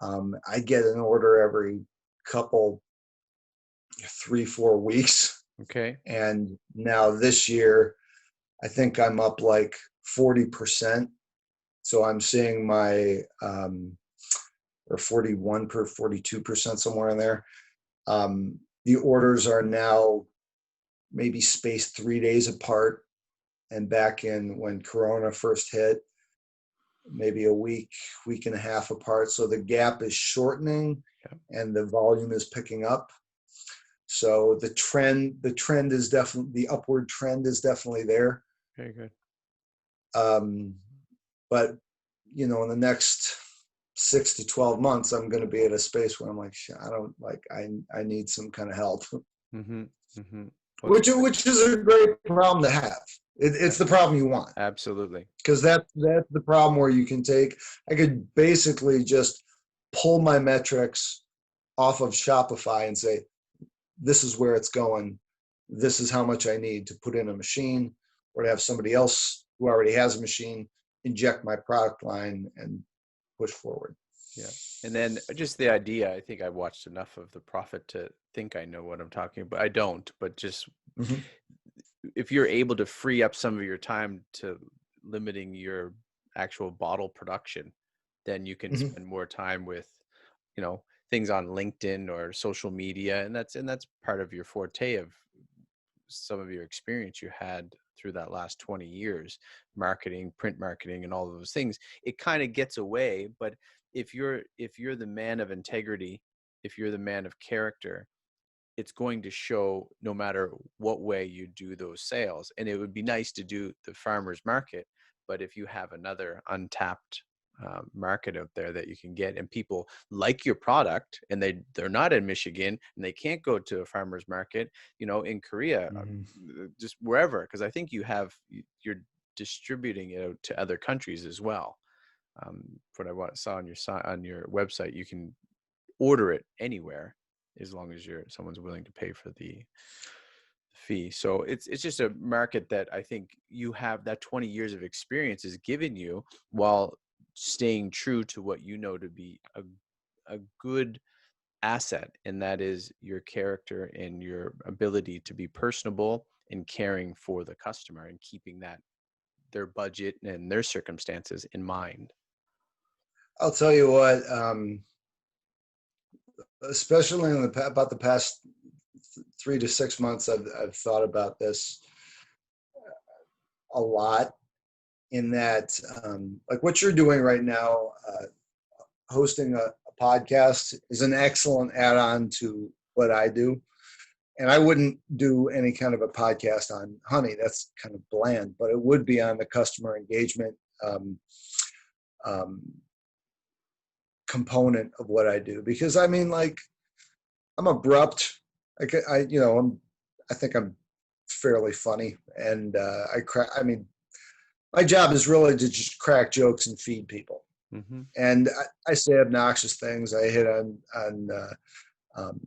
I get an order every couple, 3-4 weeks. Okay. And now this year, I think I'm up like 40%. So I'm seeing or 42%, somewhere in there. The orders are now maybe spaced 3 days apart. And back in when Corona first hit, maybe a week and a half apart. So the gap is shortening Yeah. and the volume is picking up. So the trend is definitely, the upward trend is definitely there. Very good. Um, but in the next 6 to 12 months, I'm going to be at a space where I'm like, I don't like, I need some kind of help, Mm-hmm. Mm-hmm. Well, which is a great problem to have. It's the problem you want, absolutely. because that's the problem where I could basically just pull my metrics off of Shopify and say, this is where it's going. This is how much I need to put in a machine, or to have somebody else who already has a machine inject my product line and push forward. Yeah. And then just the idea, I think I watched enough of The Prophet to think I know what I'm talking about. I don't, but just Mhm. if you're able to free up some of your time to limiting your actual bottle production, then you can Mhm. spend more time with, you know, things on LinkedIn or social media. And that's part of your forte of some of your experience you had through that last 20 years, marketing, print marketing, and all of those things. It kind of gets away. But if you're the man of integrity, if you're the man of character, it's going to show no matter what way you do those sales. And it would be nice to do the farmers market, but if you have another untapped market out there that you can get, and people like your product, and they're not in Michigan and they can't go to a farmers market, in Korea, Mhm. just wherever, because I think you're distributing it out to other countries as well. What saw on your website, you can order it anywhere as long as someone's willing to pay for the fee. So it's just a market that I think you have that 20 years of experience is given you, while staying true to what you know to be a good asset, and that is your character and your ability to be personable and caring for the customer and keeping that their budget and their circumstances in mind. I'll tell you what, especially about the past 3 to 6 months, I've thought about this a lot. In that, like what you're doing right now, hosting a podcast is an excellent add-on to what I do. And I wouldn't do any kind of a podcast on honey. That's kind of bland, but it would be on the customer engagement um, um, component of what I do. Because I mean, like, I'm abrupt. I think I'm fairly funny, and I mean, my job is really to just crack jokes and feed people. Mm-hmm. And I say obnoxious things. I hit on um,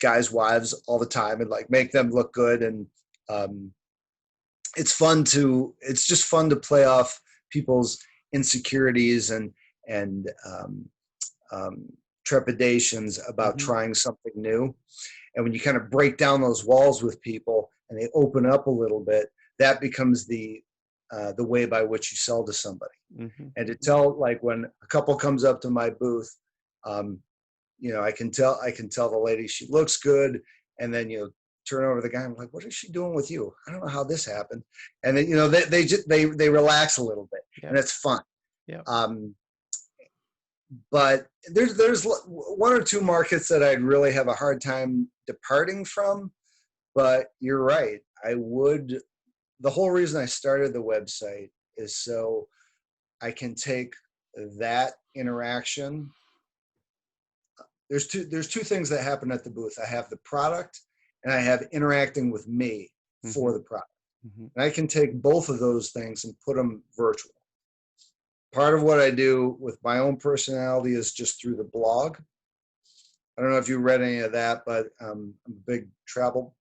guys' wives all the time and like make them look good. And um, it's just fun to play off people's insecurities and um, trepidations about Mm-hmm. trying something new. And when you kind of break down those walls with people and they open up a little bit, that becomes the way by which you sell to somebody. Mm-hmm. And to Mm-hmm. tell, like when a couple comes up to my booth, um, I can tell the lady she looks good, and then turn over the guy. I'm like, what is she doing with you? I don't know how this happened. And then they relax a little bit, Yeah. and it's fun. Yeah. Um, but there's one or two markets that I'd really have a hard time departing from. But you're right. I would. The whole reason I started the website is so I can take that interaction. There's two things that happen at the booth. I have the product and I have interacting with me Mm-hmm. for the product. Mm-hmm. And I can take both of those things and put them virtual. Part of what I do with my own personality is just through the blog. I don't know if you read any of that, but I'm a big travel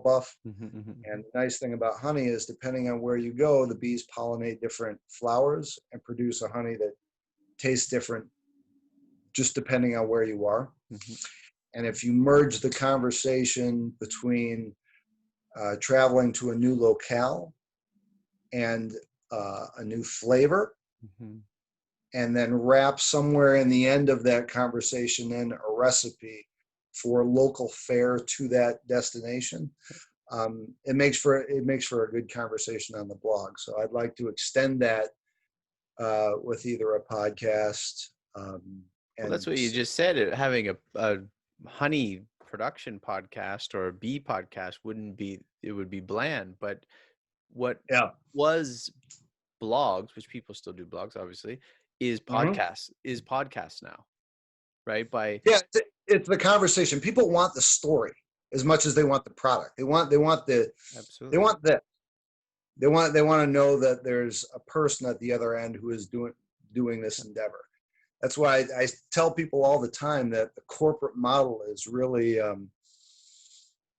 buff. Mm-hmm. Mm-hmm. And the nice thing about honey is depending on where you go, the bees pollinate different flowers and produce a honey that tastes different just depending on where you are. Mm-hmm. And if you merge the conversation between traveling to a new locale and a new flavor, Mm-hmm. and then wrap somewhere in the end of that conversation in a recipe for local fare to that destination, it makes for a good conversation on the blog. So I'd like to extend that with either a podcast Well, that's and what you just said. Having a honey production podcast or a bee podcast it would be bland. But what yeah. was blogs, which people still do blogs, obviously, Mhm. is podcasts now, right? By Yeah, it's the conversation. People want the story as much as they want the product. They absolutely. want that. They want to know that there's a person at the other end who is doing this endeavor. That's why I tell people all the time that the corporate model is really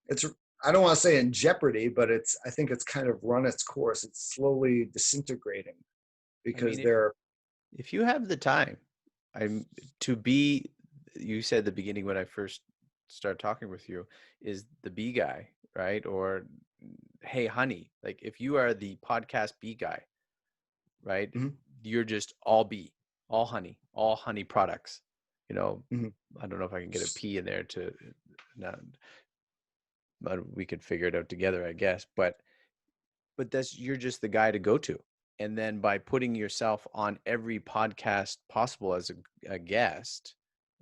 it's I don't want to say in jeopardy, but I think it's kind of run its course. It's slowly disintegrating I because mean, they're if you have the time, I'm to be, you said at the beginning when I first started talking with you, is the bee guy, right? Or hey, honey, like if you are the podcast bee guy, right? Mhm, You're just all bee, all honey products. You know, mhm. I don't know if I can get a P in there to, not, but we could figure it out together, I guess. But that's, you're just the guy to go to. And then by putting yourself on every podcast possible as a guest,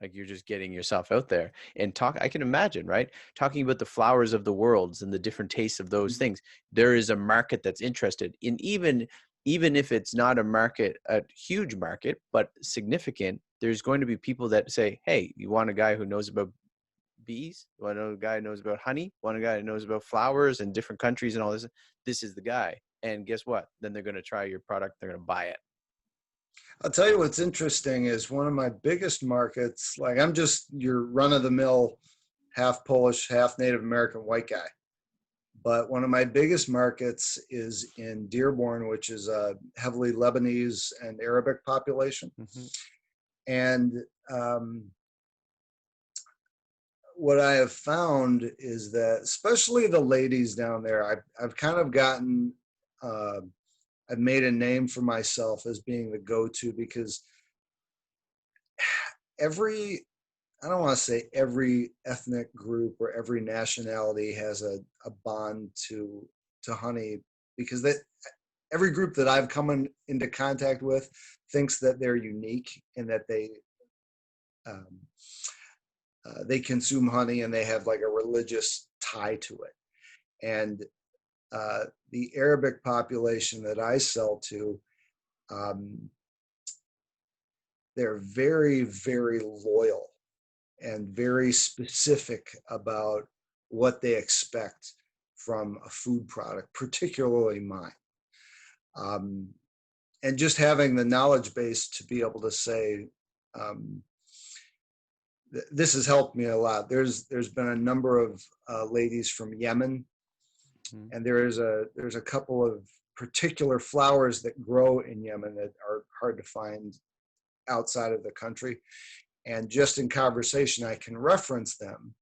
like you're just getting yourself out there and talk. I can imagine, right? Talking about the flowers of the worlds and the different tastes of those things. There is a market that's interested in, even if it's not a market, a huge market, but significant, there's going to be people that say, hey, you want a guy who knows about bees, want a guy who knows about honey, want a guy who knows about flowers and different countries and all this. This is the guy. And guess what? Then they're going to try your product. They're going to buy it. I'll tell you what's interesting is one of my biggest markets, like I'm just your run of the mill, half Polish, half Native American white guy. But one of my biggest markets is in Dearborn, which is a heavily Lebanese and Arabic population. Mm-hmm. And um, what I have found is that, especially the ladies down there, I've kind of gotten, uh, I've made a name for myself as being the go-to because every, I don't want to say every ethnic group or every nationality has a bond to honey, because that every group that I've come into contact with thinks that they're unique and that um, they consume honey and they have like a religious tie to it. And the Arabic population that I sell to, um, they're very, very loyal and very specific about what they expect from a food product, particularly mine. Um, and just having the knowledge base to be able to say, um, this has helped me a lot. There's been a number of ladies from Yemen, Mm-hmm. and there's a couple of particular flowers that grow in Yemen that are hard to find outside of the country. And just in conversation, I can reference them.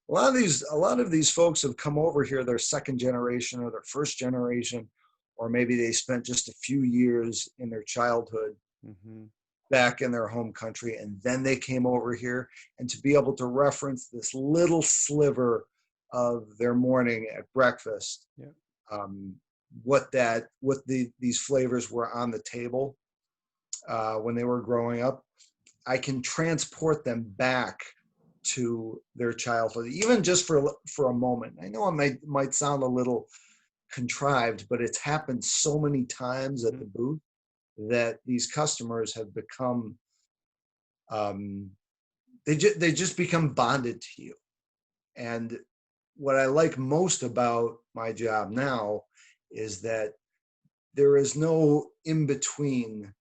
A lot of these folks have come over here, their second generation or their first generation, or maybe they spent just a few years in their childhood Mm-hmm. back in their home country, and then they came over here. And to be able to reference this little sliver of their morning at breakfast, Yeah. um, these flavors were on the table when they were growing up, I can transport them back to their childhood, even just for a moment. I know it might sound a little contrived, but it's happened so many times at Mm-hmm. the booth that these customers have become um, they just become bonded to you. And what I like most about my job now is that there is no in between,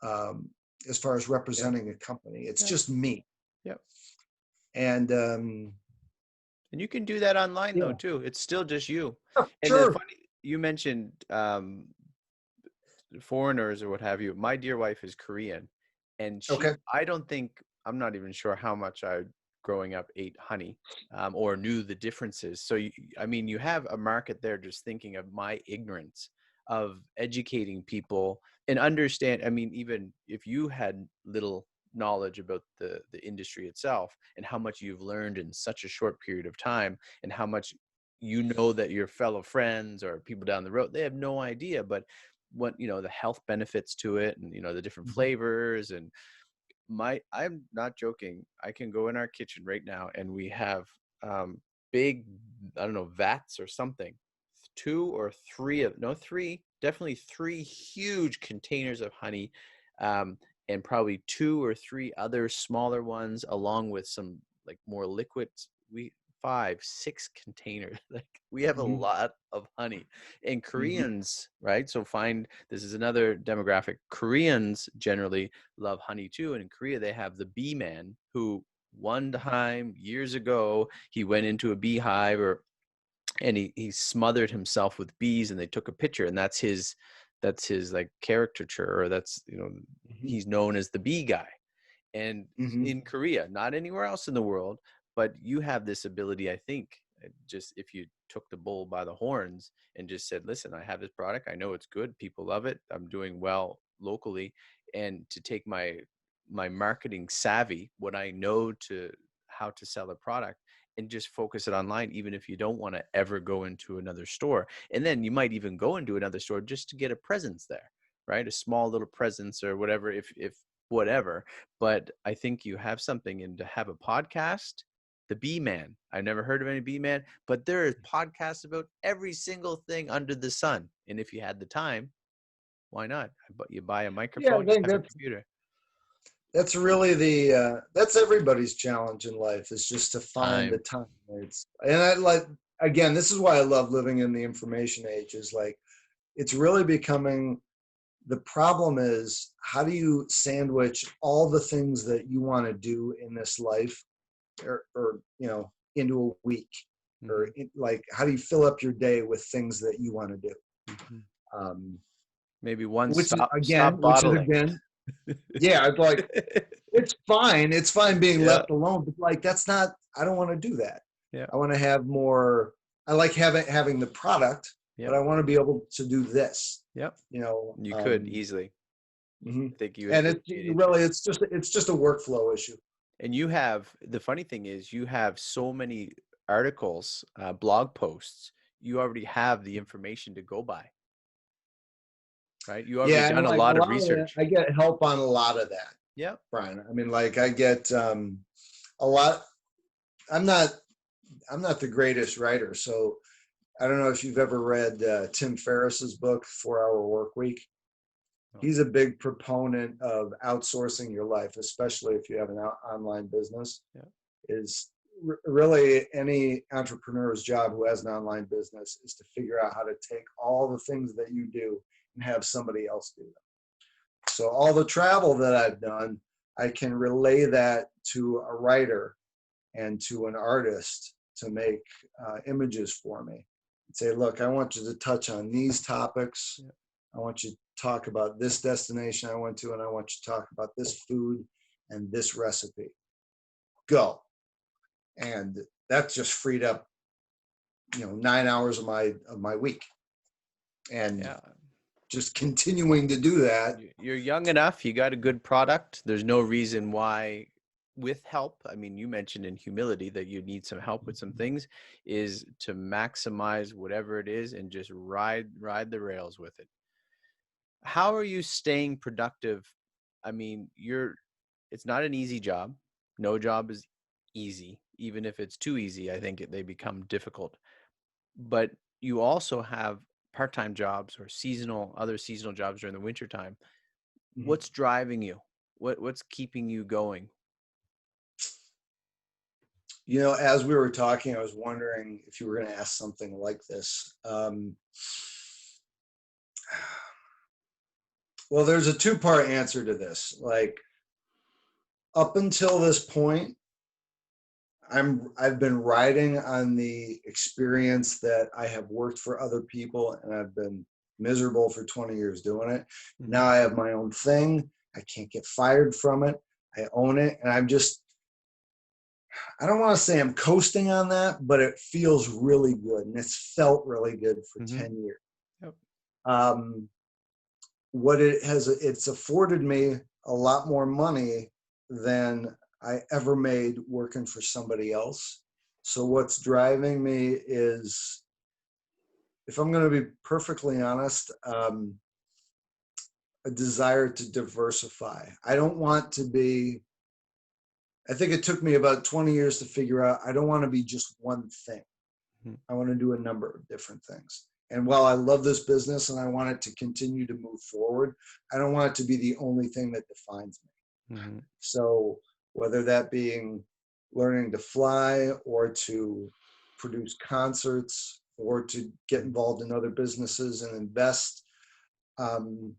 um, as far as Yeah. representing a company. It's Yeah. just me. Yeah. And And you can do that online though yeah, too. It's still just you. And the sure. funny, you mentioned foreigners or what have you. My dear wife is Korean, and Okay. I don't think, I'm not even sure how much I growing up ate honey, or knew the differences. So I mean, you have a market there. Just thinking of my ignorance of educating people and understand. I mean, even if you had little knowledge about the industry itself and how much you've learned in such a short period of time, and how much you know that your fellow friends or people down the road, they have no idea. But what, the health benefits to it, and the different Mhm. flavors. And I'm not joking, I can go in our kitchen right now and we have big, I don't know, vats or something, two or three of no three definitely three huge containers of honey, um, and probably two or three other smaller ones, along with some like more liquids. We five, six containers. Like we have a Mhm. lot of honey. And Mhm. Koreans, right? So find this is another demographic. Koreans generally love honey too. And in Korea, they have the bee man who one time years ago he went into a beehive, or and he smothered himself with bees, and they took a picture, and that's his like caricature, or that's Mhm. he's known as the bee guy. and Hmm. in Korea, not anywhere else in the world, but you have this ability, I think, just if you took the bull by the horns and just said, listen, I have this product, I know it's good, people love it, I'm doing well locally, and to take my marketing savvy, what I know to how to sell a product, and just focus it online, even if you don't want to ever go into another store. And then you might even go into another store just to get a presence there, right? A small little presence or whatever, if whatever. But I think you have something, and to have a podcast, the B Man. I never heard of any B Man, but there is podcasts about every single thing under the sun. And if you had the time, why not? But you buy a Yeah, I microphone, you think have a computer. that's really the that's everybody's challenge in life, is just to find the Time. time. And I like, again, this is why I love living in the information age, is like, it's really becoming, the problem is, how do you sandwich all the things that you want to do in this life, or into a week, Hmm. like, how do you fill up your day with things that you want to do? Hmm. um Maybe one which is stop which is bottling. again, yeah, it's like, it's fine being Yeah. left alone, but like, that's not, I don't want to do that. Yeah. I want to have more. I like having the product, but Yep. I want to be able to do this, Yep. you know. You could easily. Mhm. I think you would And get it's really, interesting. it's just a workflow issue. And you have, the funny thing is, you have so many articles, blog posts. You already have the information to go by, right? You already Yeah, and done a like a lot of lot of that, research. I get help on a lot of that, Yep. Brian. I mean, like, I get a lot. I'm not I'm not the greatest writer, so I don't know if you've ever read Tim Ferriss's book, 4 Hour Work Week. Oh, He's a big proponent of outsourcing your life, especially if you have an online business. yeah. Is really any entrepreneur's job who has an online business, is to figure out how to take all the things that you do and have somebody else do them. So all the travel that I've done, I can relay that to a writer and to an artist to make images for me and say, look, I want you to touch on these topics. Yeah. I want you to talk about this destination I went to, and I want you to talk about this food and this recipe. Go. And that's just freed up, 9 hours of my week. And Yeah. just continuing to do that. You're young enough. You got a good product. There's no reason why, with help, I mean, you mentioned in humility that you need some help with some things, is to maximize whatever it is and just ride the rails with it. How are you staying productive? I mean, it's not an easy job. No job is easy. Even if it's too easy, I think they become difficult. But you also have part-time jobs or other seasonal jobs during the winter time. Mhm. What's driving you? What's keeping you going? As we were talking, I was wondering if you were going to ask something like this. Well, there's a two-part answer to this. Like, up until this point, I've been riding on the experience that I have worked for other people, and I've been miserable for 20 years doing it. Hmm. Now I have my own thing. I can't get fired from it. I own it, and I don't want to say I'm coasting on that, but it feels really good, and it's felt really good for Hmm. 10 years. Yep. Um, it's afforded me a lot more money than I ever made working for somebody else. So what's driving me is, if I'm going to be perfectly honest, a desire to diversify. I don't want to be, I think it took me about 20 years to figure out, I don't want to be just one thing. Mhm. I want to do a number of different things. And while I love this business and I want it to continue to move forward, I don't want it to be the only thing that defines me. Mhm. So whether that being learning to fly, or to produce concerts, or to get involved in other businesses and invest, um,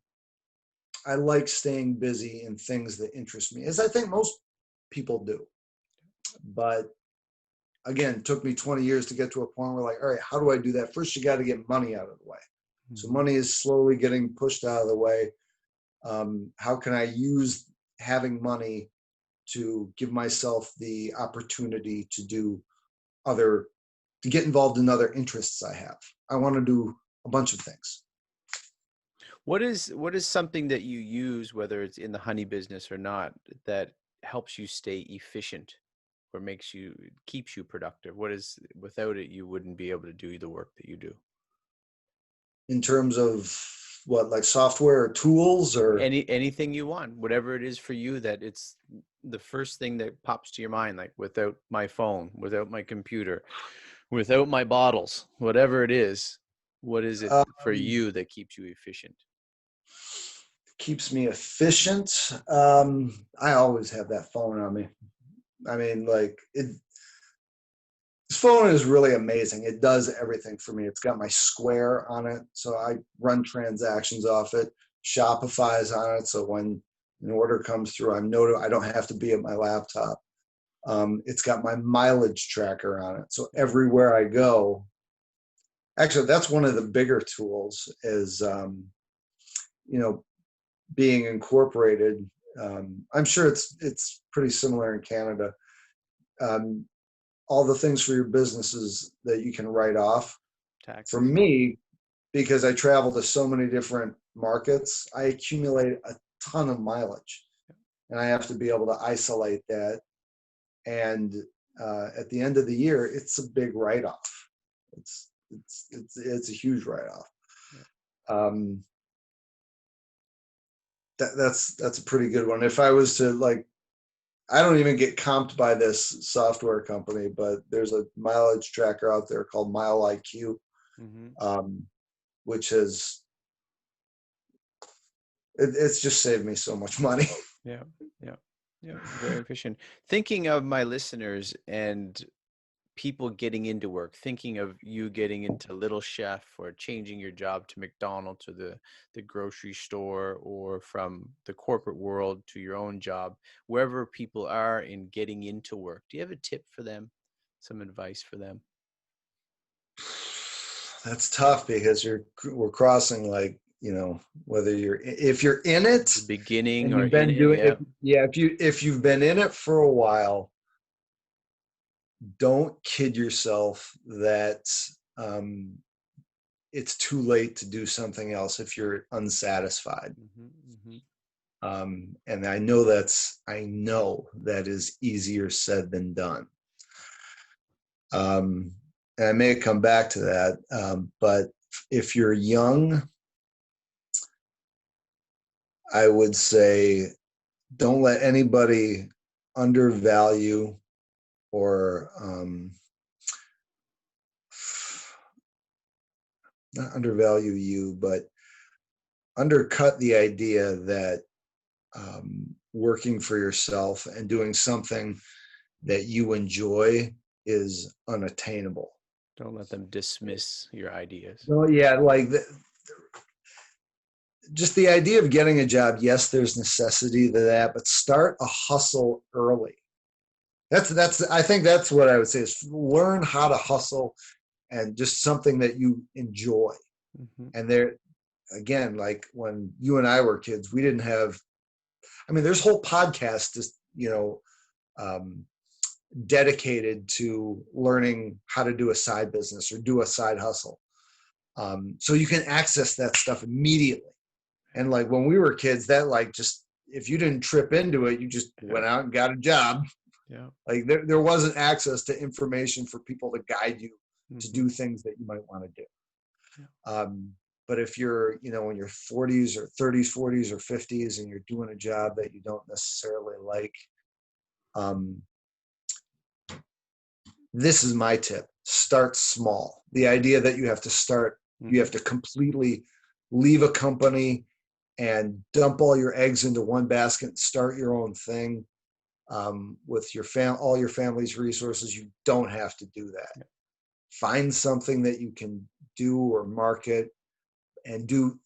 I like staying busy in things that interest me, as I think most people do. But again, it took me 20 years to get to a point where, like, all right, how do I do that? First, you got to get money out of the way. So Mhm. money is slowly getting pushed out of the way. How can I use having money to give myself the opportunity to get involved in other interests I have. I want to do a bunch of things. What is something that you use, whether it's in the honey business or not, that helps you stay efficient or keeps you productive? What is without it you wouldn't be able to do the work that you do? In terms of what, like software or tools or Anything you want, whatever it is for you, that it's the first thing that pops to your mind, like without my phone, without my computer, without my bottles, whatever it is, what is it for um, you that keeps you efficient? keeps me efficient. I always have that phone on me. I mean, like this phone is really amazing. It does everything for me. It's got my Square on it, so I run transactions off it. Shopify is on it, so when an order comes through, I don't have to be at my laptop. It's got my mileage tracker on it, so everywhere I go. Actually, that's one of the bigger tools is you know being incorporated. I'm sure it's pretty similar in Canada. Um, all the things for your businesses that you can write off. For Taxes. me, because I travel to so many different markets, I accumulate a ton of mileage, and I have to be able to isolate that. And at the end of the year, it's a big write-off. It's a huge write-off. Yeah. Um, that's a pretty good one. If I was to like, I don't even get comped by this software company, but there's a mileage tracker out there called Mile IQ, Hmm. um, which it's just saved me so much money. Yeah, yeah, yeah. Very efficient. Thinking of my listeners and people getting into work, thinking of you getting into Little Chef or changing your job to McDonald's or the grocery store, or from the corporate world to your own job, wherever people are in getting into work. Do you have a tip for them? Some advice for them? That's tough because we're crossing, like, whether if you're in it The beginning and or you've in been it? doing Yeah. it, yeah, if you've been in it for a while, don't kid yourself that um, it's too late to do something else if you're unsatisfied. Hmm. Hmm. And I know that is easier said than done. And I may come back to that, but if you're young, I would say don't let anybody undervalue or not undervalue you, but undercut the idea that working for yourself and doing something that you enjoy is unattainable. Don't let them dismiss your ideas. So yeah, like just the idea of getting a job. Yes, there's necessity to that, but start a hustle early. That's I think that's what I would say is learn how to hustle and just something that you enjoy. Hmm. And there again, like when you and I were kids, we didn't have. I mean, there's whole podcasts just um, dedicated to learning how to do a side business or do a side hustle. So you can access that stuff immediately. And like when we were kids, that like just if you didn't trip into it, you just Yeah. went out and got a job. Yeah. Like there wasn't access to information for people to guide you to Hmm. do things that you might want to do. Yeah. Um, but if you're, in your 40s or 30s, 40s or 50s, and you're doing a job that you don't necessarily like, um, this is my tip: start small. The idea that you Hmm. have to completely leave a company and dump all your eggs into one basket and start your own thing with all your family's resources. You don't have to do that. Yeah. Find something that you can do or market, and do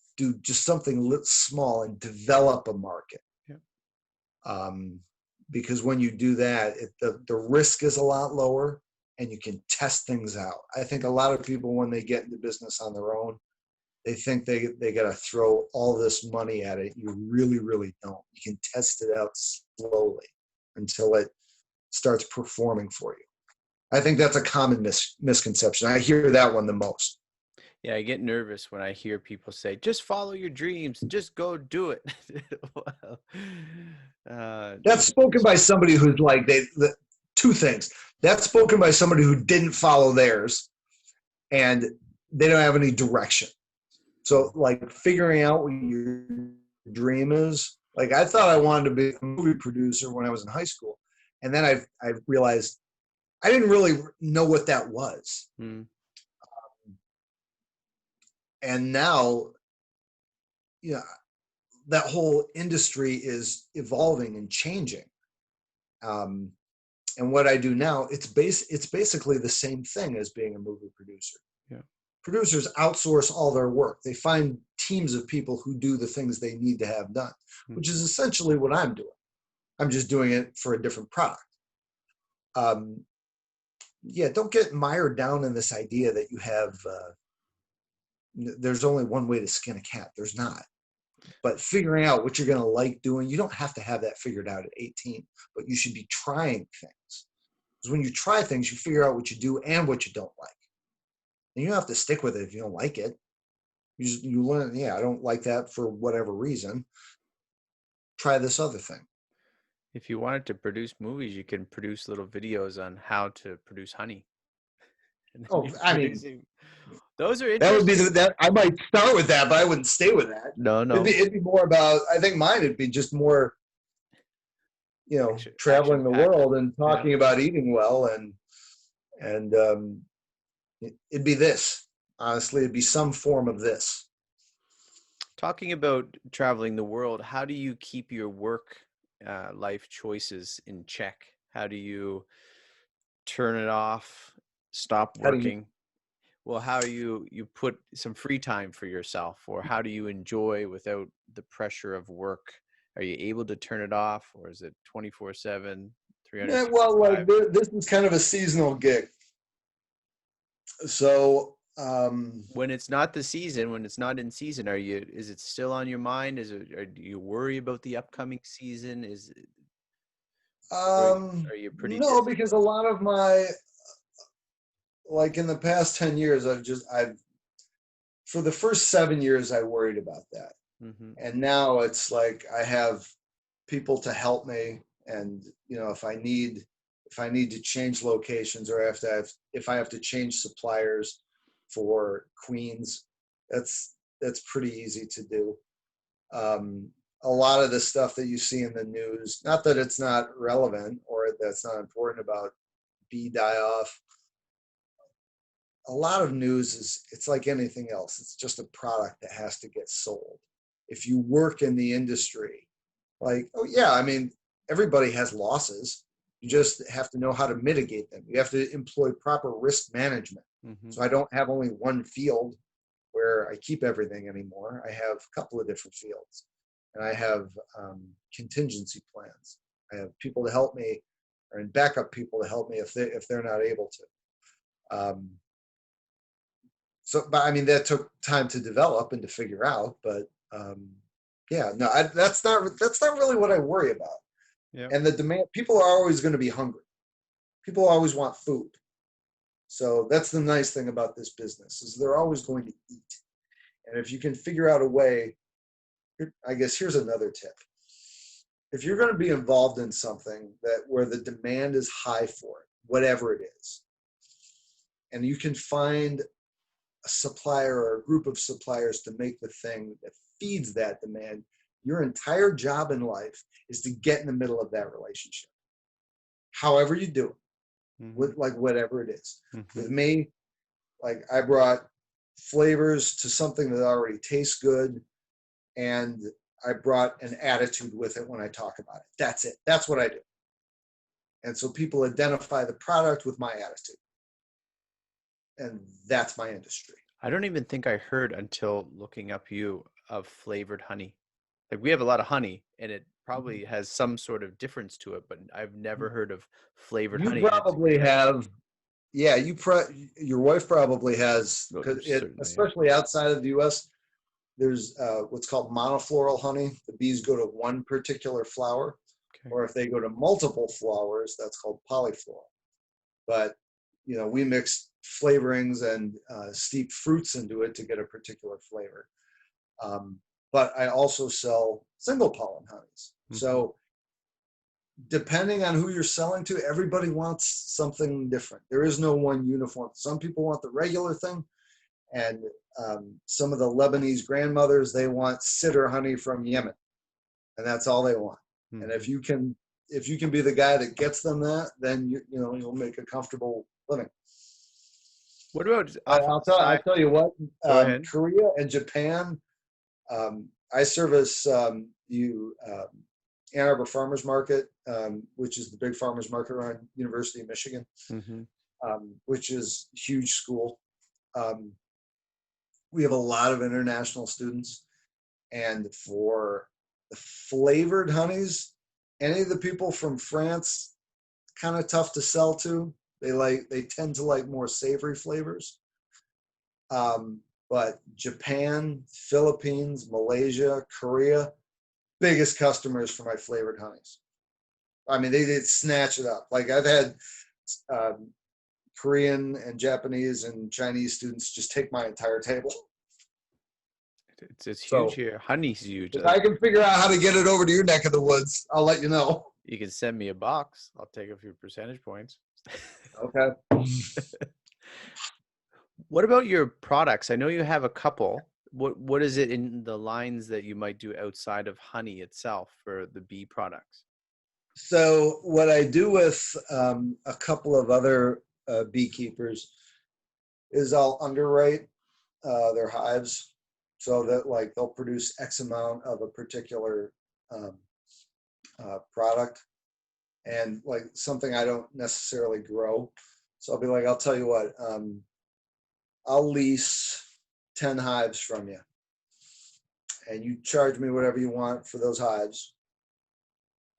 just something small and develop a market. Yeah. Um, because when you do that, the risk is a lot lower and you can test things out. I think a lot of people, when they get into business on their own, they think they got to throw all this money at it. You really, really don't. You can test it out slowly. until it starts performing for you. I think that's a common misconception. I hear that one the most. Yeah, I get nervous when I hear people say, "Just follow your dreams, just go do it." Well, That's spoken by somebody who's like, two things. That's spoken by somebody who didn't follow theirs and they don't have any direction. So like figuring out what your dream is, like I thought I wanted to be a movie producer when I was in high school. And then I realized I didn't really know what that was. Mm. And now, you know, that whole industry is evolving and changing. And what I do now, it's basically the same thing as being a movie producer. Yeah. Producers outsource all their work. They find teams of people who do the things they need to have done, which is essentially what I'm doing. I'm just doing it for a different product. Yeah, don't get mired down in this idea that you have, there's only one way to skin a cat. There's not. But figuring out what you're going to like doing, you don't have to have that figured out at 18, but you should be trying things. Because when you try things, you figure out what you do and what you don't like. And you don't have to stick with it if you don't like it. You learn, yeah, I don't like that for whatever reason. Try this other thing. If you wanted to produce movies, you can produce little videos on how to produce honey. Oh, I mean, those are that would be interesting. that. I might start with that, but I wouldn't stay with that. No. It'd be more about. I think mine would be just more, traveling the Action-packed. world and talking about eating well, and it'd be this. Honestly, it'd be some form of this. Talking about traveling the world, how do you keep your work life choices in check? How do you turn it off, stop working? Well, how do you put some free time for yourself, or how do you enjoy without the pressure of work? Are you able to turn it off, or is it 24/7, Yeah, well, 365? this is kind of a seasonal gig. So When it's not the season, when it's not in season, is it still on your mind? Or do you worry about the upcoming season? Are you pretty no, distant? because a lot of my, like in the past 10 years, I've for the first 7 years I worried about that. Mm-hmm. And now it's like I have people to help me, and if I need to change locations, or if I have to change suppliers for Queens, that's pretty easy to do. A lot of the stuff that you see in the news, not that it's not relevant or that's not important about bee die off. A lot of news it's like anything else. It's just a product that has to get sold. If you work in the industry, like, oh yeah, I mean, everybody has losses. You just have to know how to mitigate them. You have to employ proper risk management. Mm-hmm. So I don't have only one field where I keep everything anymore. I have a couple of different fields, and I have contingency plans. I have people to help me, or backup people to help me if they're not able to. But I mean, that took time to develop and to figure out. But yeah, no, that's not really what I worry about. Yeah. And the demand, people are always going to be hungry. People always want food. So that's the nice thing about this business, is they're always going to eat. And if you can figure out a way, I guess here's another tip. If you're going to be involved in something where the demand is high for it, whatever it is, and you can find a supplier or a group of suppliers to make the thing that feeds that demand, your entire job in life is to get in the middle of that relationship. However you do it, with like whatever it is. Mm-hmm. With me, like I brought flavors to something that already tastes good, and I brought an attitude with it when I talk about it. That's it. That's what I do. And so people identify the product with my attitude. And that's my industry. I don't even think I heard, until looking up you, of flavored honey. Like, we have a lot of honey, and it probably has some sort of difference to it, but I've never heard of flavored honey. You probably have. Yeah, your wife probably has, especially outside of the U.S. There's what's called monofloral honey. The bees go to one particular flower. Okay. Or if they go to multiple flowers, that's called polyfloral. But we mix flavorings and steep fruits into it to get a particular flavor. Um, but I also sell single pollen honeys. Mm-hmm. So depending on who you're selling to, everybody wants something different. There is no one uniform. Some people want the regular thing, and some of the Lebanese grandmothers, they want sitter honey from Yemen, and that's all they want. And Mm-hmm. if you can be the guy that gets them that, then you'll make a comfortable living. What about But off on the I'll side? tell you what, Go ahead. Korea and Japan. I service Ann Arbor Farmers Market, which is the big farmers market around University of Michigan, Mm-hmm. which is a huge school. Um, we have a lot of international students, and for the flavored honeys, any of the people from France, kind of tough to sell to. They tend to like more savory flavors. Um, but Japan, Philippines, Malaysia, Korea, biggest customers for my flavored honeys. I mean, they did snatch it up. Like I've had um, Korean and Japanese and Chinese students just take my entire table. It's huge So here. Honey's huge. if I can figure out how to get it over to your neck of the woods, I'll let you know. You can send me a box. I'll take a few percentage points. Okay. What about your products? I know you have a couple. What is it in the lines that you might do outside of honey itself for the bee products? So what I do with a couple of other beekeepers is I'll underwrite their hives so that like they'll produce X amount of a particular um, product, and like something I don't necessarily grow. So I'll be like, I'll tell you what, I'll lease 10 hives from you, and you charge me whatever you want for those hives.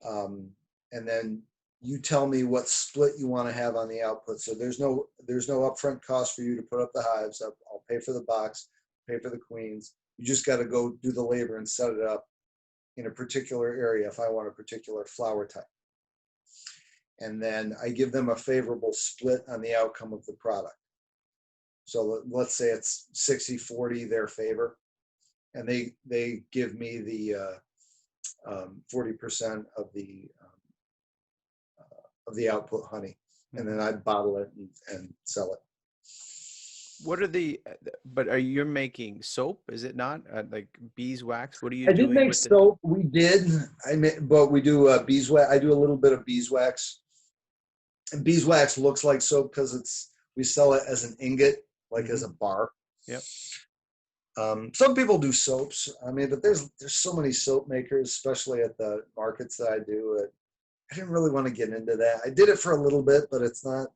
Um, and then you tell me what split you want to have on the output. So there's no upfront cost for you to put up the hives. I'll pay for the box, pay for the queens. You just got to go do the labor and set it up in a particular area if I want a particular flower type. And then I give them a favorable split on the outcome of the product. So let's say it's 60-40 their favor, and they give me the 40% of the output honey, and then Mhm. I bottle it and sell it. What are the, but are you making soap? Is it not like beeswax? What are you I did doing make with the, soap. We did. But we do beeswax. I do a little bit of beeswax. And beeswax looks like soap because we sell it as an ingot, like as Mhm. a bar. Yep. Some people do soaps. I mean, but there's so many soap makers, especially at the markets that I do. I didn't really want to get into that. I did it for a little bit, but it's not.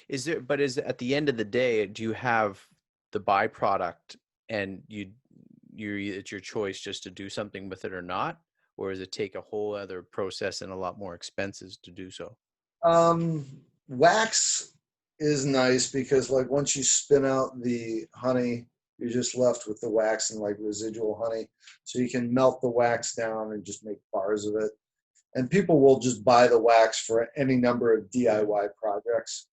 Is there, but is at the end of the day, do you have the byproduct and it's your choice just to do something with it or not? Or does it take a whole other process and a lot more expenses to do so? Um, Wax is nice because like once you spin out the honey, you're just left with the wax and like residual honey. So you can melt the wax down and just make bars of it. And people will just buy the wax for any number of DIY projects.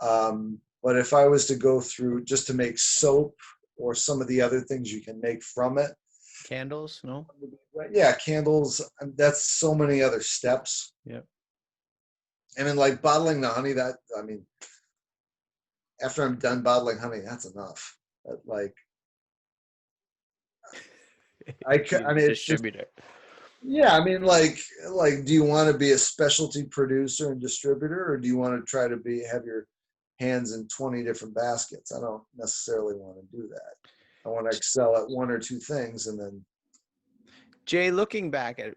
But if I was to go through just to make soap or some of the other things you can make from it, Candles? No? yeah, candles, that's so many other steps. Yep. And then like bottling the honey, I mean, after I'm done bottling honey, that's enough. But like, You need I a mean, it's just, distributor. yeah, I mean, do you want to be a specialty producer and distributor, or do you want to try to have your hands in 20 different baskets? I don't necessarily want to do that. I want to excel at one or two things, and then Jay, looking back at,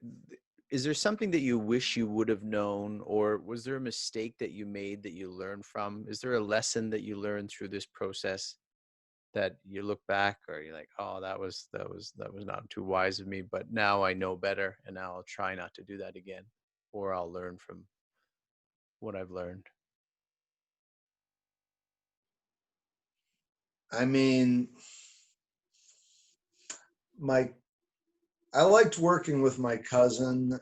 is there something that you wish you would have known, or was there a mistake that you made that you learned from? Is there a lesson that you learned through this process that you look back or you're like, oh, that was not too wise of me, but now I know better and now I'll try not to do that again, or I'll learn from what I've learned. I mean, my I liked working with my cousin.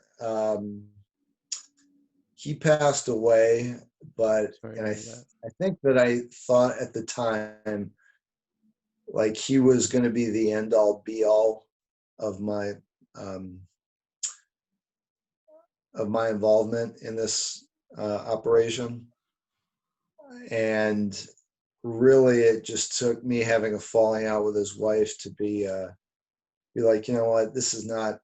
He passed away, but Sorry and to hear that. I think that I thought at the time like he was going to be the end all be all of um, my involvement in this operation, and really it just took me having a falling out with his wife to be like, you know what, this is not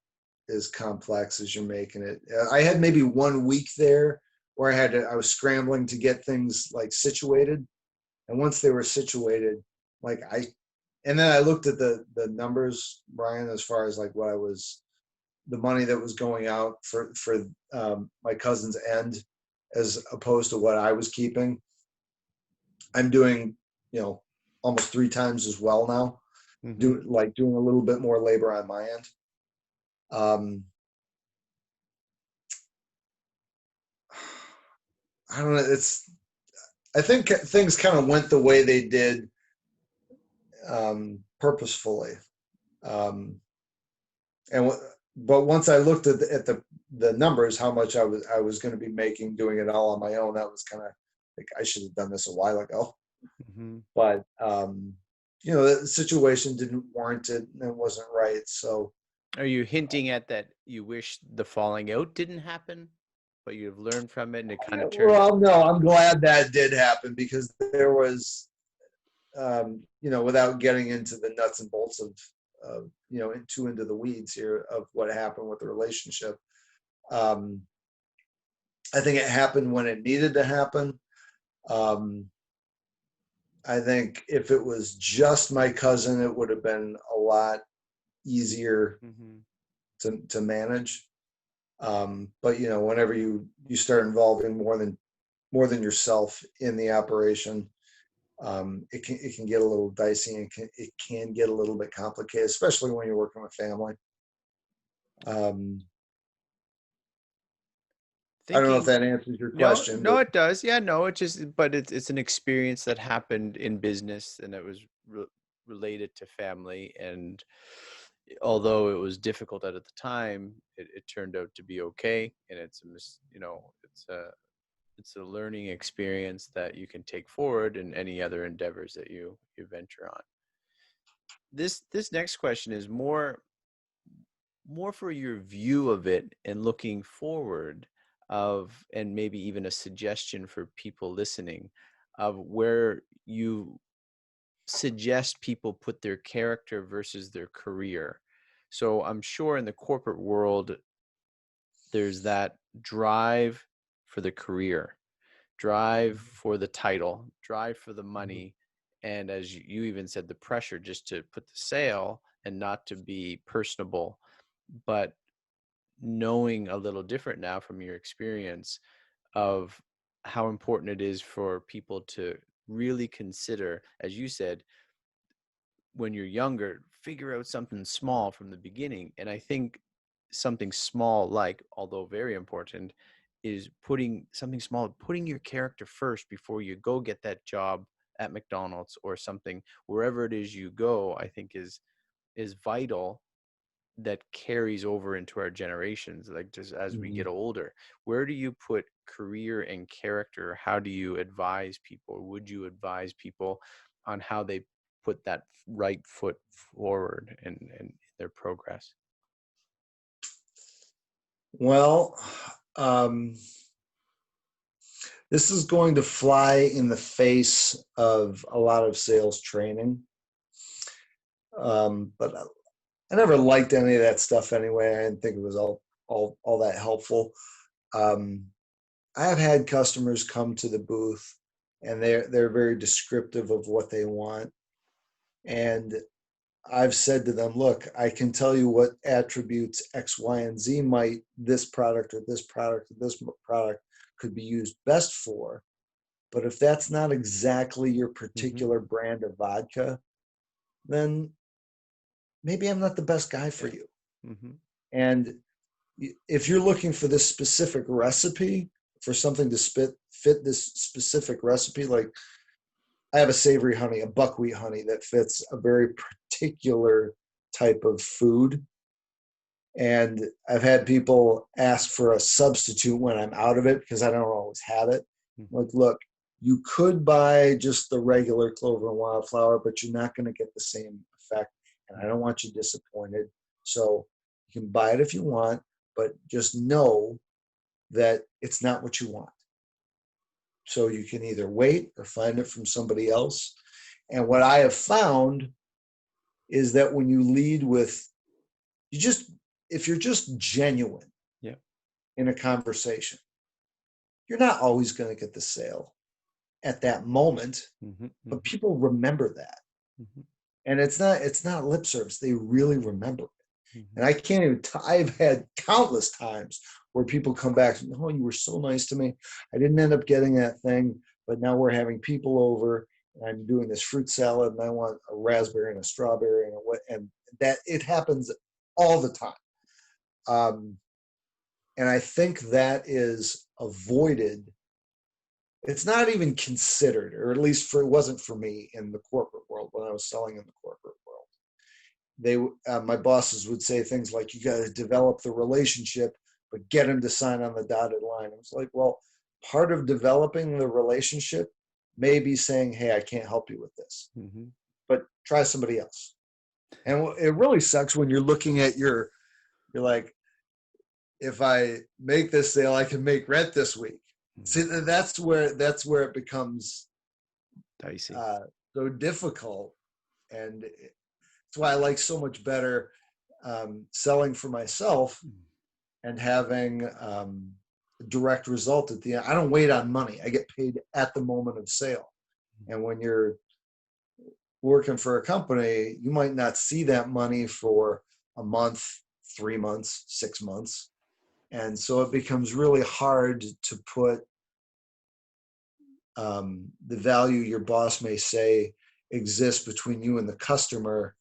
as complex as you're making it. I had maybe 1 week there where I was scrambling to get things like situated. And once they were situated, like and then I looked at the numbers, Brian, as far as like the money that was going out for my cousin's end, as opposed to what I was keeping. I'm doing, you know, almost 3 times as well now, Mm-hmm. doing a little bit more labor on my end. Um, I don't know. I think things kind of went the way they did purposefully. Um, and but once I looked at the numbers, how much I was going to be making doing it all on my own, that was kind of like I should have done this a while ago. Mm-hmm. But you know, the situation didn't warrant it, and it wasn't right. So, Are you hinting at that you wish the falling out didn't happen, but you've learned from it and it kind of turned out? well, no, I'm glad that did happen because there was, you know, without getting into the nuts and bolts of you know, too into the weeds here of what happened with the relationship. Um, I think it happened when it needed to happen. Um, I think if it was just my cousin, it would have been a lot easier Mm-hmm. to manage. But you know, whenever you start involving more than yourself in the operation, it can get a little dicey and it can get a little bit complicated, especially when you're working with family. Um, I don't know if Thinking, that answers your no, question, no, but it does. Yeah, no, it just, but it's an experience that happened in business, and it was related to family. And although it was difficult at the time, it turned out to be okay. And you know, it's a learning experience that you can take forward in any other endeavors that you venture on. This next question is more for your view of it and looking forward of, and maybe even a suggestion for people listening, of where you suggest people put their character versus their career. So I'm sure in the corporate world there's that drive for the career, drive for the title, drive for the money, and as you even said, the pressure just to put the sale and not to be personable. But knowing a little different now from your experience of how important it is for people to really consider, as you said, when you're younger, figure out something small from the beginning. And I think something small, like, although very important, is putting something small, putting your character first before you go get that job at McDonald's or something, wherever it is you go, I think is vital, that carries over into our generations, like just as we Mhm. get older. Where do you put career and character? How do you advise people? Would you advise people on how they put that right foot forward in their progress? Well, um, this is going to fly in the face of a lot of sales training. But I never liked any of that stuff anyway. I didn't think it was all that helpful. Um, I have had customers come to the booth and they're very descriptive of what they want. And I've said to them, look, I can tell you what attributes X, Y, and Z might this product or this product or this product could be used best for. But if that's not exactly your Mm-hmm. particular brand of vodka, then maybe I'm not the best guy for Yeah. you. Mm-hmm. And if you're looking for this specific recipe, for something to fit this specific recipe, like I have a savory honey, a buckwheat honey that fits a very particular type of food. And I've had people ask for a substitute when I'm out of it because I don't always have it. Mhm. Like, look, you could buy just the regular clover and wildflower, but you're not going to get the same effect. And I don't want you disappointed. So you can buy it if you want, but just know that it's not what you want. So you can either wait or find it from somebody else. And what I have found is that when you lead with, you just, if you're just genuine Yeah. in a conversation, you're not always going to get the sale at that moment, Mhm, but mhm, people remember that. mhm, And it's not lip service. They really remember it. And mhm. I can't even, I've had countless times where people come back and, oh, you were so nice to me. I didn't end up getting that thing, but now we're having people over and I'm doing this fruit salad and I want a raspberry and a strawberry and and that it happens all the time. Um, and I think that is avoided. It's not even considered, or at least for, it wasn't for me in the corporate world when I was selling in the corporate world. They, my bosses would say things like, "You got to develop the relationship, but get them to sign on the dotted line." I was like, well, part of developing the relationship may be saying, "Hey, I can't help you with this, Mhm. but try somebody else." And it really sucks when you're looking at you're like, if I make this sale, I can make rent this week. See, Mhm. that's where it becomes Dicey. uh, so difficult, and that's why I like so much better selling for myself Mm. and having a direct result at the end. I don't wait on money. I get paid at the moment of sale. And when you're working for a company, you might not see that money for a month, 3 months, 6 months. And so it becomes really hard to put the value your boss may say exists between you and the customer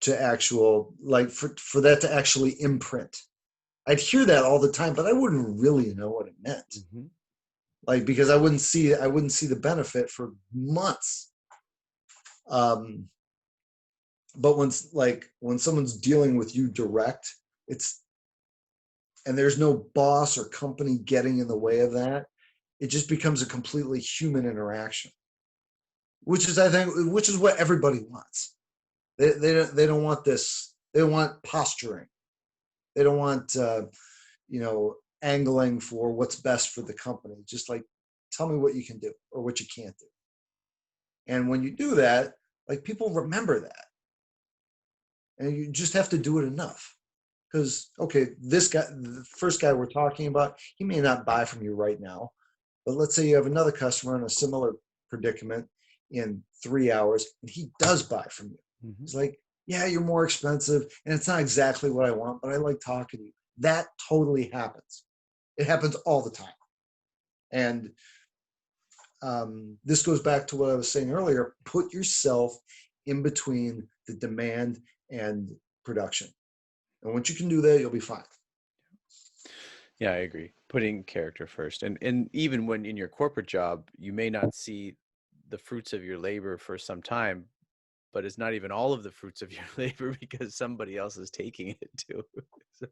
to actual, like for that to actually imprint. I'd hear that all the time, but I wouldn't really know what it meant. Mhm. Like, because I wouldn't see the benefit for months. Um, but when someone's dealing with you direct, it's and there's no boss or company getting in the way of that, it just becomes a completely human interaction, which is, I think, which is what everybody wants. They don't want this. They don't want posturing. They don't want angling for what's best for the company. Just like, tell me what you can do or what you can't do. And when you do that, like, people remember that, and you just have to do it enough. Because, okay, this guy, the first guy we're talking about, he may not buy from you right now, but let's say you have another customer in a similar predicament in 3 hours, and he does buy from you. Mhm. He's like, yeah, you're more expensive, and it's not exactly what I want, but I like talking to you. That totally happens. It happens all the time. And this goes back to what I was saying earlier. Put yourself in between the demand and production. And once you can do that, you'll be fine. Yeah, I agree. Putting character first. And even when in your corporate job, you may not see the fruits of your labor for some time, but it's not even all of the fruits of your labor because somebody else is taking it too. So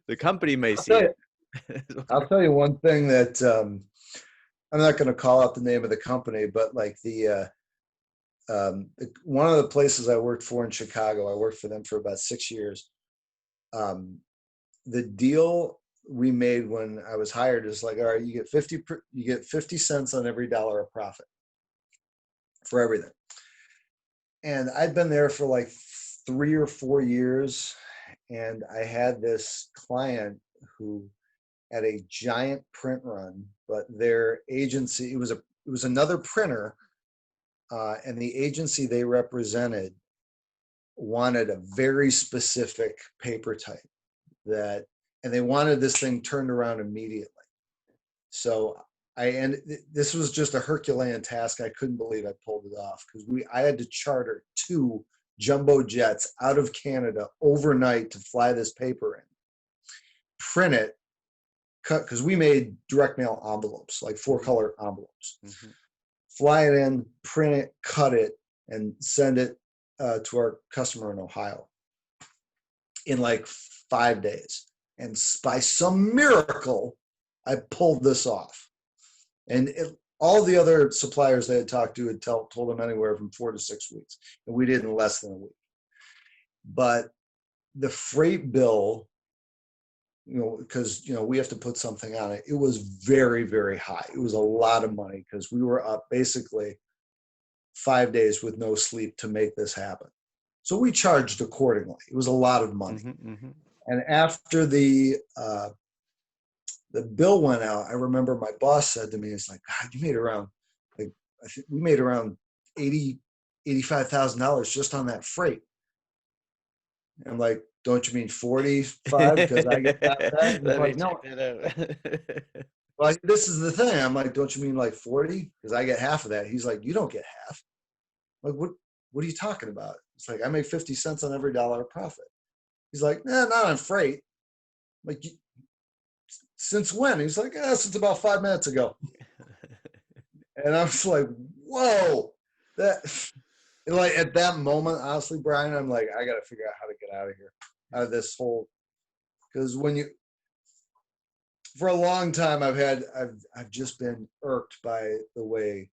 the company may I'll tell see you, it. I'll tell you one thing that I'm not going to call out the name of the company, but like one of the places I worked for in Chicago, I worked for them for about 6 years. Um, the deal we made when I was hired is like, all right, you get 50 cents on every dollar of profit for everything. And I'd been there for like 3 or 4 years, and I had this client who had a giant print run, but their agency, it was another printer, and the agency they represented wanted a very specific paper type that, and they wanted this thing turned around immediately. So and this was just a Herculean task. I couldn't believe I pulled it off because I had to charter two jumbo jets out of Canada overnight to fly this paper in, print it, cut, because we made direct mail envelopes, like four Mhm, color envelopes. mhm, Fly it in, print it, cut it, and send it to our customer in Ohio. in like 5 days. And by some miracle, I pulled this off. And all the other suppliers they had talked to had told them anywhere from 4 to 6 weeks. And we did in less than a week. But the freight bill, because, we have to put something on it. It was very, very high. It was a lot of money because we were up basically 5 days with no sleep to make this happen. So we charged accordingly. It was a lot of money. And after the bill went out, I remember my boss said to me, "It's like, God, you made around, like, I think we made around $85,000 just on that freight." I'm like, "Don't you mean 45? Because I get half that." And he's Let me like, check "No." that out. Well, this is the thing. I'm like, "Don't you mean like 40? Because I get half of that." He's like, "You don't get half." I'm like, what are you talking about? It's like, I make 50 cents on every dollar of profit. He's like, "Nah, not on freight." I'm like, "Since when?" He's like, "Since about 5 minutes ago." And I was like, "Whoa." That, like, at that moment, honestly, Brian, I'm like, I got to figure out how to get out of here, out of this whole, because for a long time, I've just been irked by the way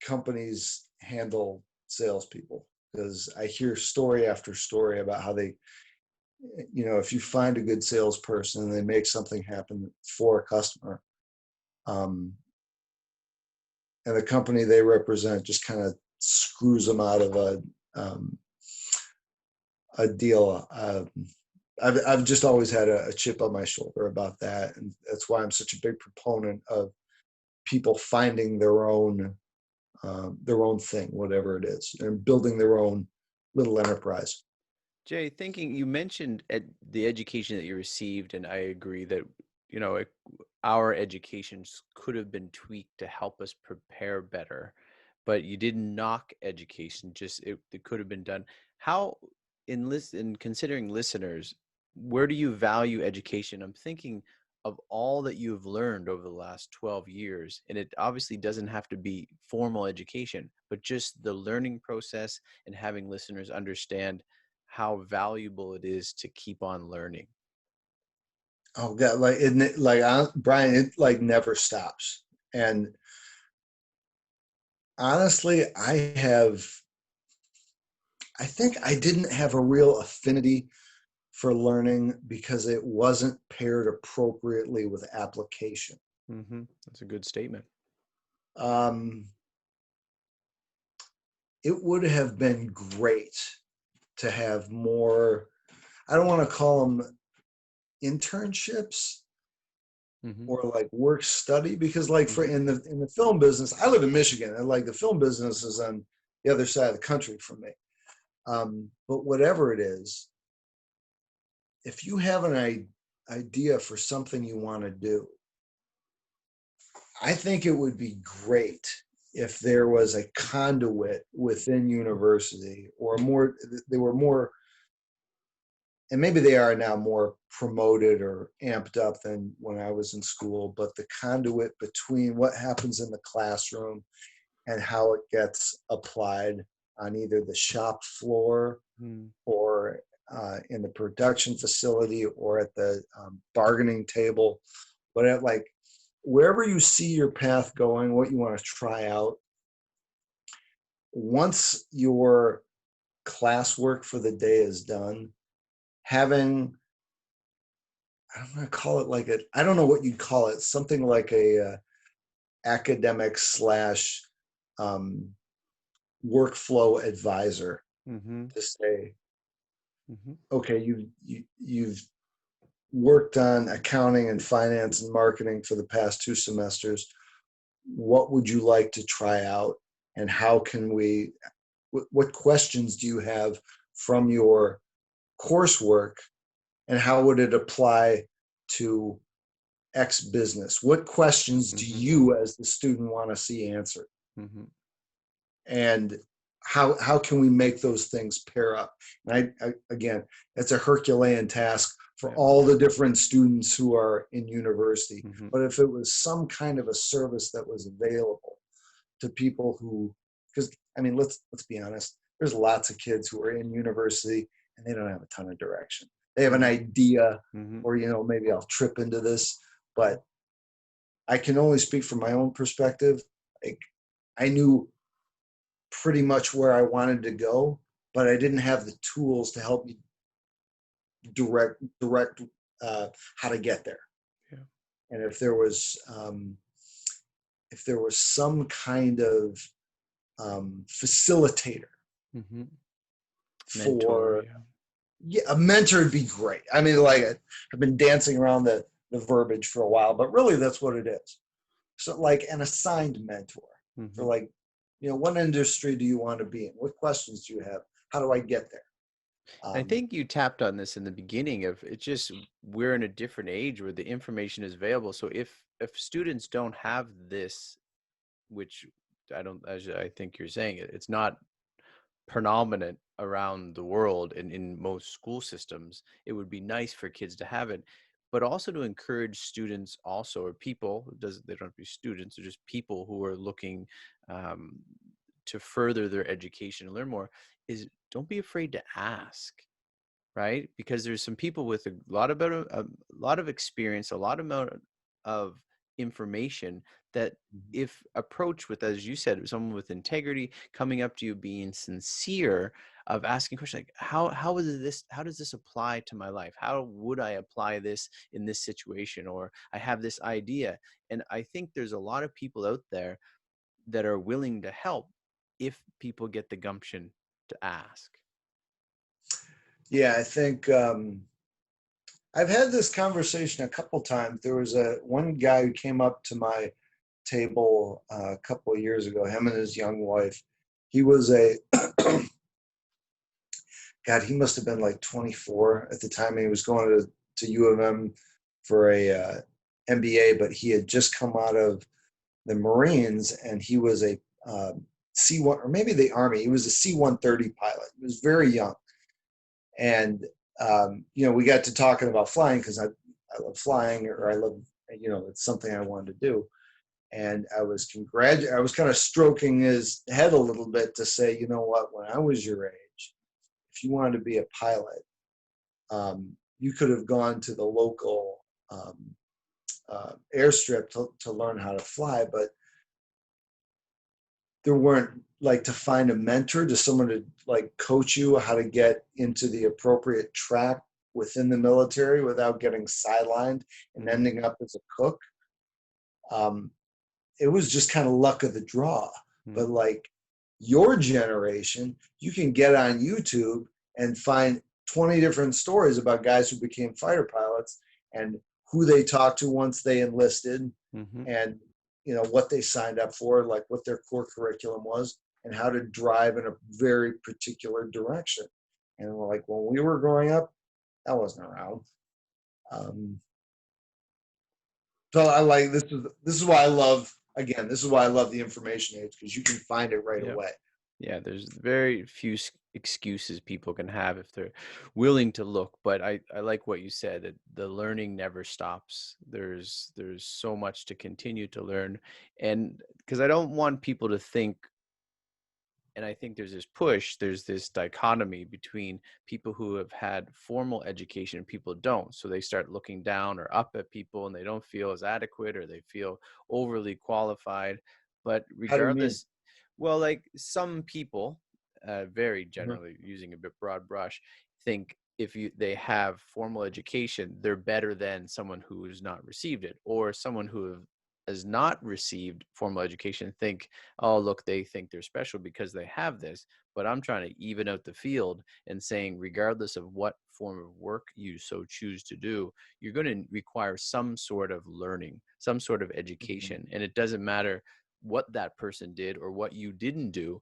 companies handle salespeople, because I hear story after story about how they, if you find a good salesperson and they make something happen for a customer, and the company they represent just kind of screws them out of a deal. I've just always had a chip on my shoulder about that, and that's why I'm such a big proponent of people finding their own thing, whatever it is, and building their own little enterprise. Jay, you mentioned the education that you received, and I agree that, our educations could have been tweaked to help us prepare better, but you didn't knock education, just it could have been done. How, in considering listeners, where do you value education? I'm thinking of all that you've learned over the last 12 years, and it obviously doesn't have to be formal education, but just the learning process and having listeners understand how valuable it is to keep on learning. Oh God, Brian, it like never stops. And honestly, I think I didn't have a real affinity for learning because it wasn't paired appropriately with application. That's a good statement. Um, it would have been great to have more, I don't want to call them internships or like work study, because like in the film business, I live in Michigan, and like the film business is on the other side of the country from me. But whatever it is, if you have an idea for something you want to do, I think it would be great if there was a conduit within university, or they were more, and maybe they are now more promoted or amped up than when I was in school, but the conduit between what happens in the classroom and how it gets applied on either the shop floor or in the production facility or at the bargaining table, but like wherever you see your path going, what you want to try out, once your classwork for the day is done, having, I'm going to call it like I don't know what you'd call it, something like a academic slash workflow advisor to say, okay, you've worked on accounting and finance and marketing for the past 2 semesters. What would you like to try out? And how can what questions do you have from your coursework? And how would it apply to X business? What questions do you as the student want to see answered? And how can we make those things pair up? And I again, it's a Herculean task for all the different students who are in university. But if it was some kind of a service that was available to people who, because I mean, let's be honest, there's lots of kids who are in university and they don't have a ton of direction. They have an Mhm. idea, Mhm. or maybe I'll trip into this, but I can only speak from my own perspective. Like, I knew pretty much where I wanted to go, but I didn't have the tools to help me direct how to get there. Yeah. And if there was some kind of facilitator Mhm. Mentor, for, yeah. yeah, a mentor would be great. I mean, like, I've been dancing around the verbiage for a while, but really that's what it is. So, like, an assigned mentor for, Mhm. like, what industry do you want to be in? What questions do you have? How do I get there? I Um, think you tapped on this in the beginning of it. Just we're in a different age where the information is available. So if students don't have this, which I don't, as I think you're saying, it's not predominant around the world and in most school systems. It would be nice for kids to have it, but also to encourage students also, or people, they don't have to be students, they're just people who are looking um, to further their education and learn more, is don't be afraid to ask, right? Because there's some people with a lot of experience, a lot amount of information that if approached with, as you said, someone with integrity coming up to you, being sincere, of asking questions like how does this apply to my life? How would I apply this in this situation? Or I have this idea. And I think there's a lot of people out there that are willing to help if people get the gumption to ask. yeah, I think I've had this conversation a couple times. There was one guy who came up to my table a couple of years ago. Him and his young wife. He was a God. He must have been like 24 at the time. He was going to U of M for a MBA, but he had just come out of the Marines, and he was a C1, or maybe the Army. He was a C-130 pilot. He was very young, and we got to talking about flying because I love flying, or I love, it's something I wanted to do. And I was kind of stroking his head a little bit to say, you know what, when I was your age, if you wanted to be a pilot, you could have gone to the local airstrip to learn how to fly, but there weren't, like, to find a mentor, to someone to, like, coach you how to get into the appropriate track within the military without getting sidelined and Mhm. ending up as a cook. Um, it was just kind of luck of the draw. But, Mhm. like, your generation, you can get on YouTube and find 20 different stories about guys who became fighter pilots and who they talked to once they enlisted, Mhm. and what they signed up for, like what their core curriculum was, and how to drive in a very particular direction. And like, when we were growing up, that wasn't around. Um, so I like this is why I love, again, this is why I love the information age, because you can find it right Yeah. away. Yeah, there's very few excuses people can have if they're willing to look. But I like what you said, that the learning never stops. There's so much to continue to learn, and because I don't want people to think, and I think there's this dichotomy between people who have had formal education and people don't. So they start looking down or up at people, and they don't feel as adequate, or they feel overly qualified. But How do you mean? regardless, well, like some people, very Mhm. generally using a bit broad brush, think if they have formal education, they're better than someone who has not received it, or someone who has not received formal education think, oh, look, they think they're special because they have this. But I'm trying to even out the field and saying, regardless of what form of work you so choose to do, you're going to require some sort of learning, some sort of Mhm. education. And it doesn't matter what that person did or what you didn't do.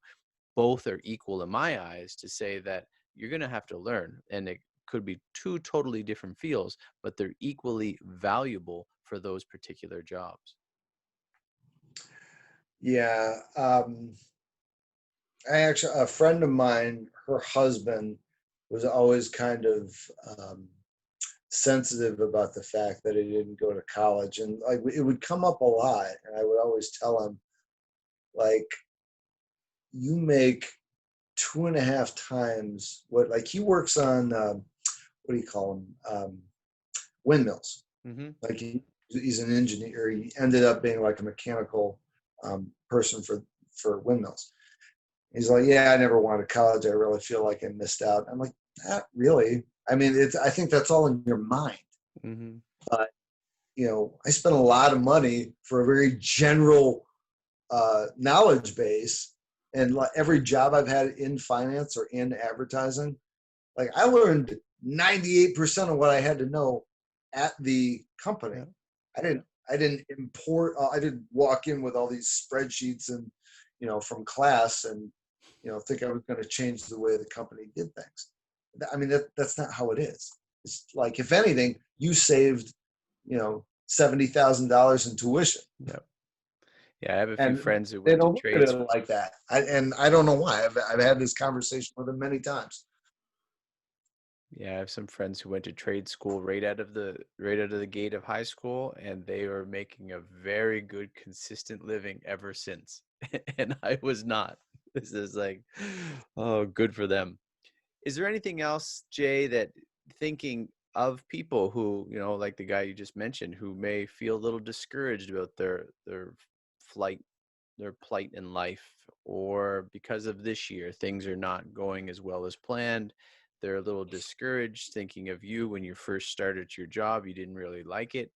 Both are equal in my eyes to say that you're going to have to learn. And it could be two totally different fields, but they're equally valuable for those particular jobs. Yeah. I actually, a friend of mine, her husband was always kind of um, sensitive about the fact that he didn't go to college, and like, it would come up a lot, and I would always tell him, like, you make 2.5 times what, like he works on, what do you call them? Windmills. Mm-hmm. Like he's an engineer. He ended up being like a mechanical person for windmills. He's like, yeah, I never wanted college. I really feel like I missed out. I'm like, not really. I mean, I think that's all in your mind. Mm-hmm. But, I spent a lot of money for a very general knowledge base. And like every job I've had in finance or in advertising, like I learned 98% of what I had to know at the company. Yeah. I didn't walk in with all these spreadsheets and, from class and, think I was going to change the way the company did things. I mean, that's not how it is. It's like, if anything, you saved, $70,000 in tuition. Yeah. Yeah. I have a few And friends who they went to don't look at trade it like that. And I don't know why. I've had this conversation with them many times. Yeah, I have some friends who went to trade school right out of the gate of high school, and they are making a very good, consistent living ever since. And I was not. This is like, oh, good for them. Is there anything else, Jay, that thinking of people who, like the guy you just mentioned, who may feel a little discouraged about their flight, their plight in life, or because of this year, things are not going as well as planned. They're a little discouraged, thinking of you when you first started your job. You didn't really like it.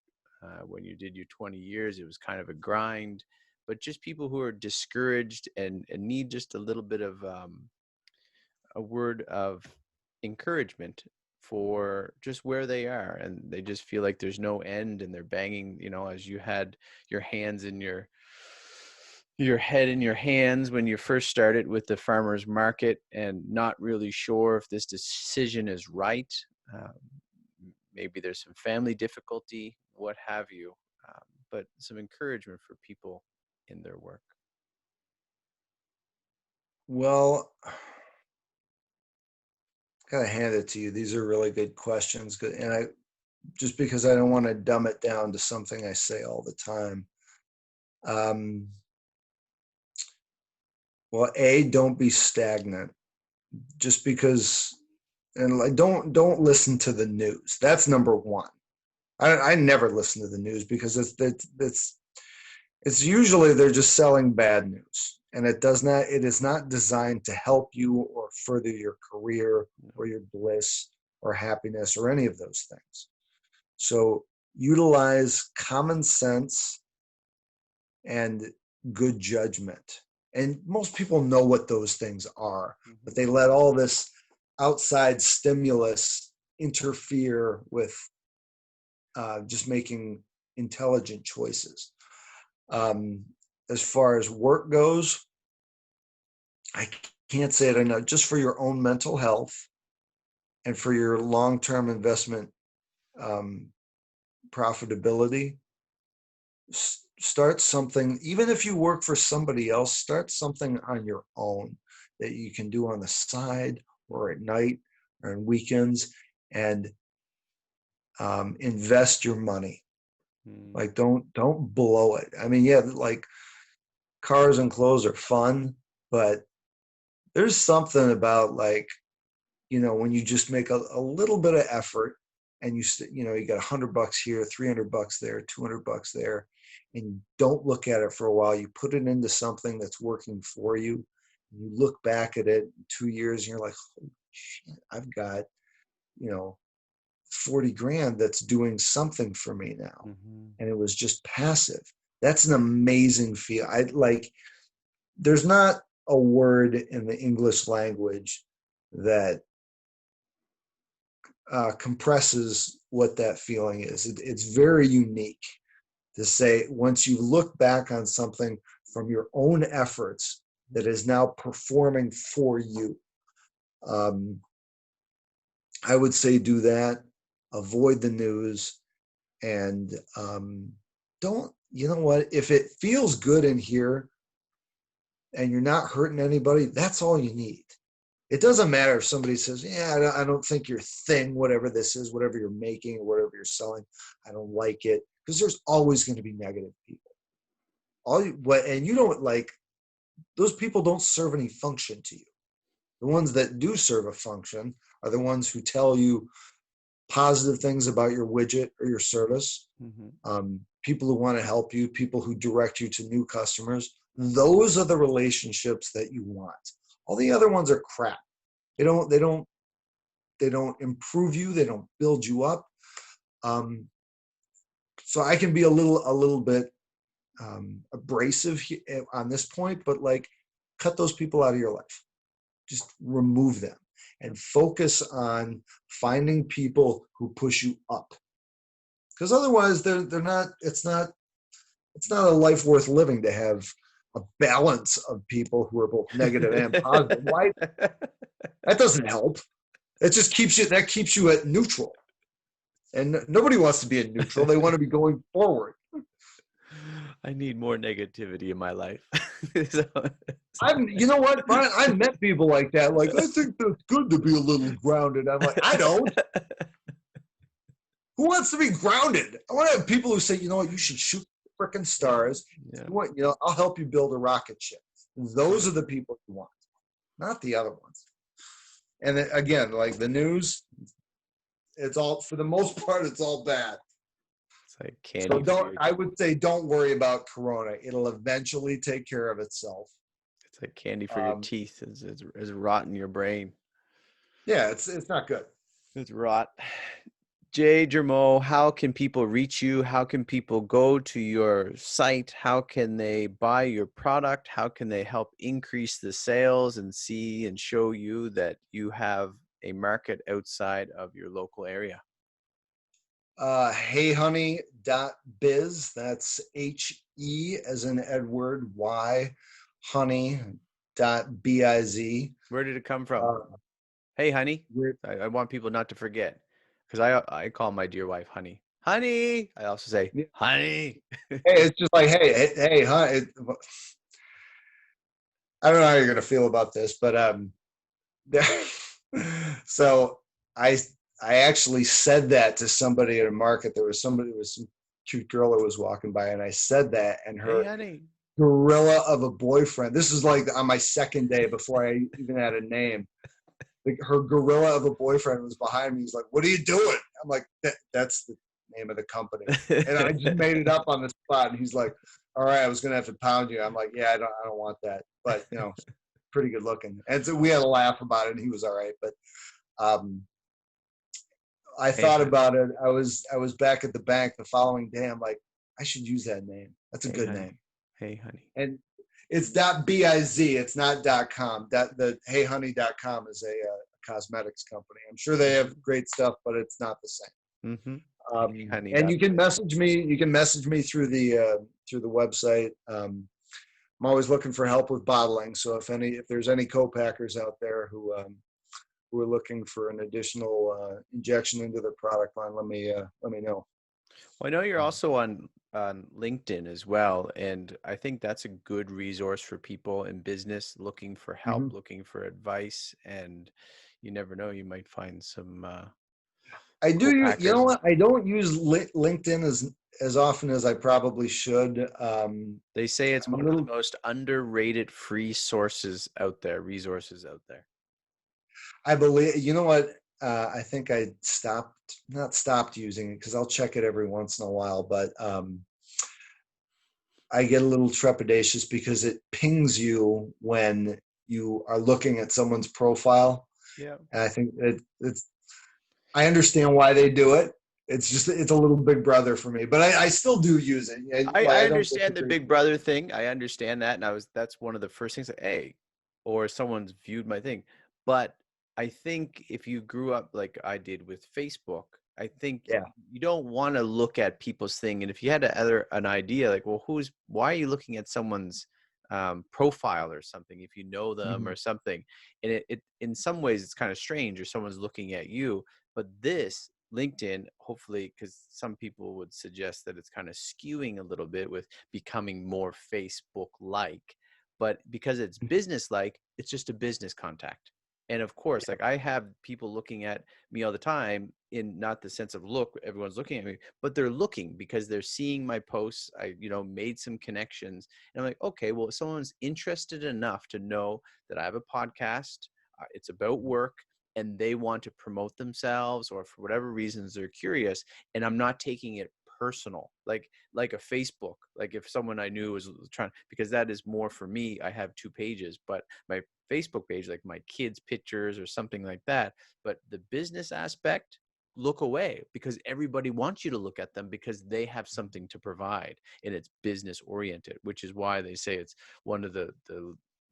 When you did your 20 years, it was kind of a grind. But just people who are discouraged and need just a little bit of a word of encouragement for just where they are, and they just feel like there's no end, and they're banging, as you had your hands in your head in your hands when you first started with the farmers market and not really sure if this decision is right. um, Maybe there's some family difficulty, what have you, but some encouragement for people in their work. Well, gotta hand it to you. These are really good questions. And just because I don't want to dumb it down to something I say all the time. Um, well, don't be stagnant. Just because, and like, don't listen to the news. That's number one. I never listen to the news because it's usually they're just selling bad news, and it is not designed to help you or further your career or your bliss or happiness or any of those things. So utilize common sense and good judgment. And most people know what those things are, but they let all this outside stimulus interfere with just making intelligent choices. As far as work goes, I can't say it enough. Just for your own mental health and for your long-term investment profitability, start something. Even if you work for somebody else, start something on your own that you can do on the side or at night or on weekends, and invest your money. Like, don't blow it. I mean, yeah, like cars and clothes are fun, but there's something about, like, when you just make a little bit of effort, and you got $100 here, $300 there, $200 there, and you don't look at it for a while. You put it into something that's working for you. And you look back at it in 2 years, and you're like, holy shit, I've got, 40 grand that's doing something for me now. And it was just passive. That's an amazing feel. There's not a word in the English language that compresses what that feeling is. It's very unique to say, once you look back on something from your own efforts that is now performing for you. I would say do that. Avoid the news, and don't. You know what? If it feels good in here and you're not hurting anybody, that's all you need. It doesn't matter if somebody says, yeah, I don't think your thing, whatever this is, whatever you're making or whatever you're selling, I don't like it. Because there's always going to be negative people. And you don't, like, those people don't serve any function to you. The ones that do serve a function are the ones who tell you positive things about your widget or your service. Mhm. People who want to help you, people who direct you to new customers. Those are the relationships that you want. All the other ones are crap. They don't improve you. They don't build you up. Um, so I can be a little bit abrasive on this point, but like, cut those people out of your life. Just remove them and focus on finding people who push you up. Because otherwise, they're not. It's not a life worth living to have a balance of people who are both negative and positive. Why? That doesn't help. It just keeps you at neutral. And nobody wants to be in neutral. They want to be going forward. I need more negativity in my life. You know what, Brian? I've met people like that. Like, I think that's good to be a little grounded. I'm like, I don't. Who wants to be grounded? I want to have people who say, you know what, you should shoot freaking stars. Yeah. I'll help you build a rocket ship. Those are the people you want, not the other ones. And then, again, like the news, it's all, for the most part, it's all bad. It's like So candy for your, I would say don't worry about Corona. It'll eventually take care of itself. it's like candy for your Um, teeth. It's rot in your brain. yeah, it's not good. It's rot. Jay Jermo, how can people reach you? How can people go to your site? How can they buy your product? How can they help increase the sales and see and show you that you have a market outside of your local area? Heyhoney.biz. That's HE as in Edward, Y, honey.biz. Where did it come from? Uh, Hey, honey. we're, I want people not to forget because I call my dear wife honey. Honey. I also say, hey, honey. it's just like, hey, honey. I don't know how you're gonna feel about this, but so I I actually said that to somebody at a market. There was some cute girl that was walking by, and I said that, and Hey, her honey. gorilla of a boyfriend. This is like on my second day before I even had a name. Like, her gorilla of a boyfriend was behind me. He's like, "What are you doing?" I'm like, "That's the name of the company," and I just made it up on the spot. And he's like, "All right, I was gonna have to pound you." I'm like, "Yeah, I don't want that," but pretty good looking. And so we had a laugh about it, and he was all right. But um, I Hey, thought honey. about it. I was back at the bank the following day. I'm like, I should use that name. That's a Hey, good honey. name. Hey, honey. And it's .biz. It's not .com. The heyhoney.com is a cosmetics company. I'm sure they have great stuff, but it's not the same. Mm-hmm. Hey, honey. And you That can biz. message me. You can message me through the website. I'm always looking for help with bottling. So if there's any co-packers out there who are looking for an additional injection into their product line, let me know. Well, I know you're Um, also on LinkedIn as well, and I think that's a good resource for people in business looking for help, mhm. looking for advice, and you never know, you might find some I do. You know co-packers. what? I don't use LinkedIn as often as I probably should. They say it's I'm a one of the little. most underrated free sources out there, resources out there. I believe. You know what? I think I not stopped using it because I'll check it every once in a while, but I get a little trepidatious because it pings you when you are looking at someone's profile, Yeah. and I think it's. I understand why they do it. It's a little big brother for me, but I still do use it. I I don't understand the disagree. Big Brother thing. I understand that, and that's one of the first things that, hey, or someone's viewed my thing. But I think if you grew up like I did with Facebook, I think Yeah. you don't want to look at people's thing. And if you had an idea, like, well, why are you looking at someone's profile or something if you know them Mhm. or something? And it in some ways it's kind of strange, or someone's looking at you. But this LinkedIn, hopefully, because some people would suggest that it's kind of skewing a little bit with becoming more Facebook like, but because it's business like, it's just a business contact. And of course, like I have people looking at me all the time in not the sense of look, everyone's looking at me, but they're looking because they're seeing my posts. I, made some connections and I'm like, okay, well, if someone's interested enough to know that I have a podcast, it's about work, and they want to promote themselves, or for whatever reasons they're curious, and I'm not taking it personal, like a Facebook. Like if someone I knew was trying, because that is more for me. I have 2 pages, but my Facebook page, like my kids' pictures or something like that. But the business aspect, look away, because everybody wants you to look at them because they have something to provide, and it's business oriented, which is why they say it's one of the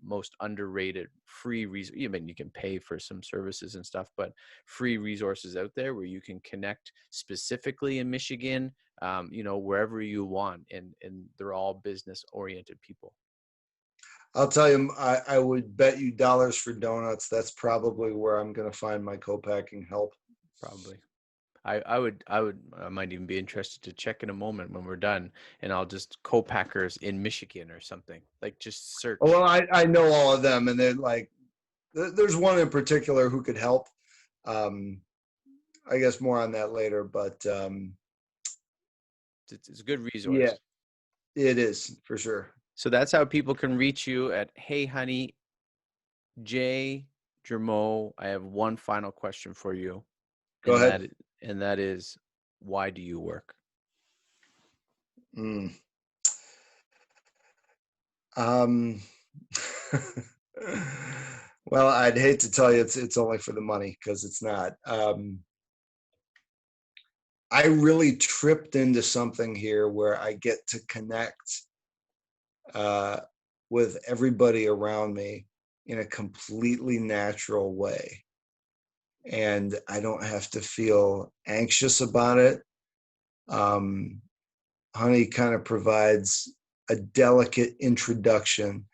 most underrated free resources. I mean, you can pay for some services and stuff, but free resources out there where you can connect specifically in Michigan, wherever you want, and they're all business oriented people. I'll tell you, I would bet you dollars for donuts. That's probably where I'm going to find my co-packing help. Probably. I might even be interested to check in a moment when we're done, and I'll just co-packers in Michigan or something, like just Oh, search. well, I know all of them, and they're like, there's one in particular who could help. Um, I guess more on that later, but It's a good yeah, resource. it is for sure. So that's how people can reach you at Hey Honey. Jay Jermo, I have one final question for you, Go and ahead. that is, why do you work? Mm. Um, well, I'd hate to tell you it's only for the money, because it's not. I really tripped into something here where I get to connect uh, with everybody around me in a completely natural way. And I don't have to feel anxious about it. Um, Honey kind of provides a delicate introduction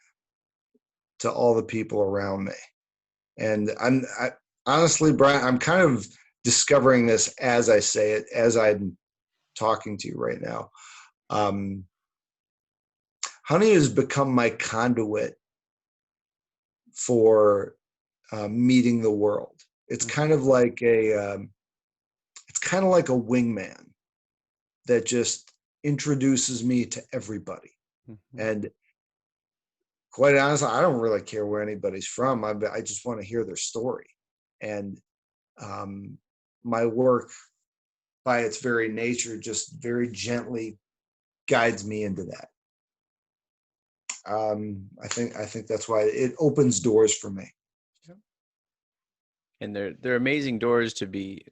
to all the people around me. And honestly, Brian, I'm kind of discovering this as I say it, as I'm talking to you right now. Um, Honey has become my conduit for meeting the world. It's kind of like it's kind of like a wingman that just introduces me to everybody. Mhm. And quite honestly, I don't really care where anybody's from. I just want to hear their story. And um, my work, by its very nature, just very gently guides me into that. I think that's why it opens doors for me. And they're amazing doors to be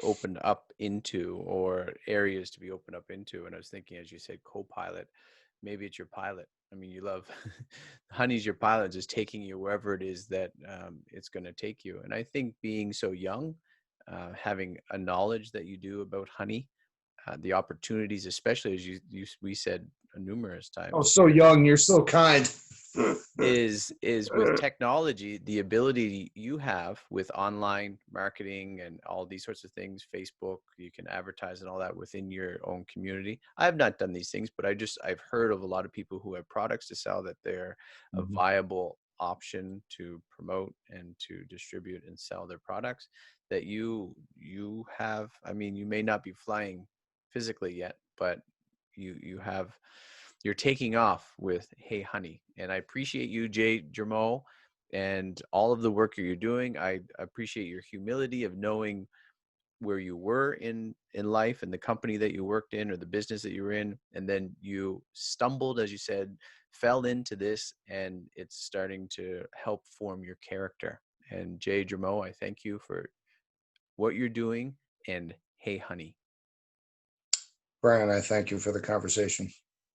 opened up into, or areas to be opened up into. And I was thinking, as you said, co-pilot, maybe it's your pilot. I mean, you love Honey's your pilot, just taking you wherever it is that it's going to take you. And I think being so young, having a knowledge that you do about honey, the opportunities, especially as we said numerous Oh, times so here, young. You're so kind. is with technology, the ability you have with online marketing and all these sorts of things. Facebook, you can advertise and all that within your own community. I have not done these things, but I've heard of a lot of people who have products to sell, that they're a Mhm. viable option to promote and to distribute and sell their products. That you have, I mean, you may not be flying physically yet, but you have, you're taking off with Hey Honey. And I appreciate you, Jay Jermo, and all of the work you're doing. I appreciate your humility of knowing where you were in life, and the company that you worked in, or the business that you were in, and then you stumbled, as you said, fell into this, and it's starting to help form your character. And Jay Jermo, I thank you for what you're doing, and Hey Honey. Brian, I thank you for the conversation.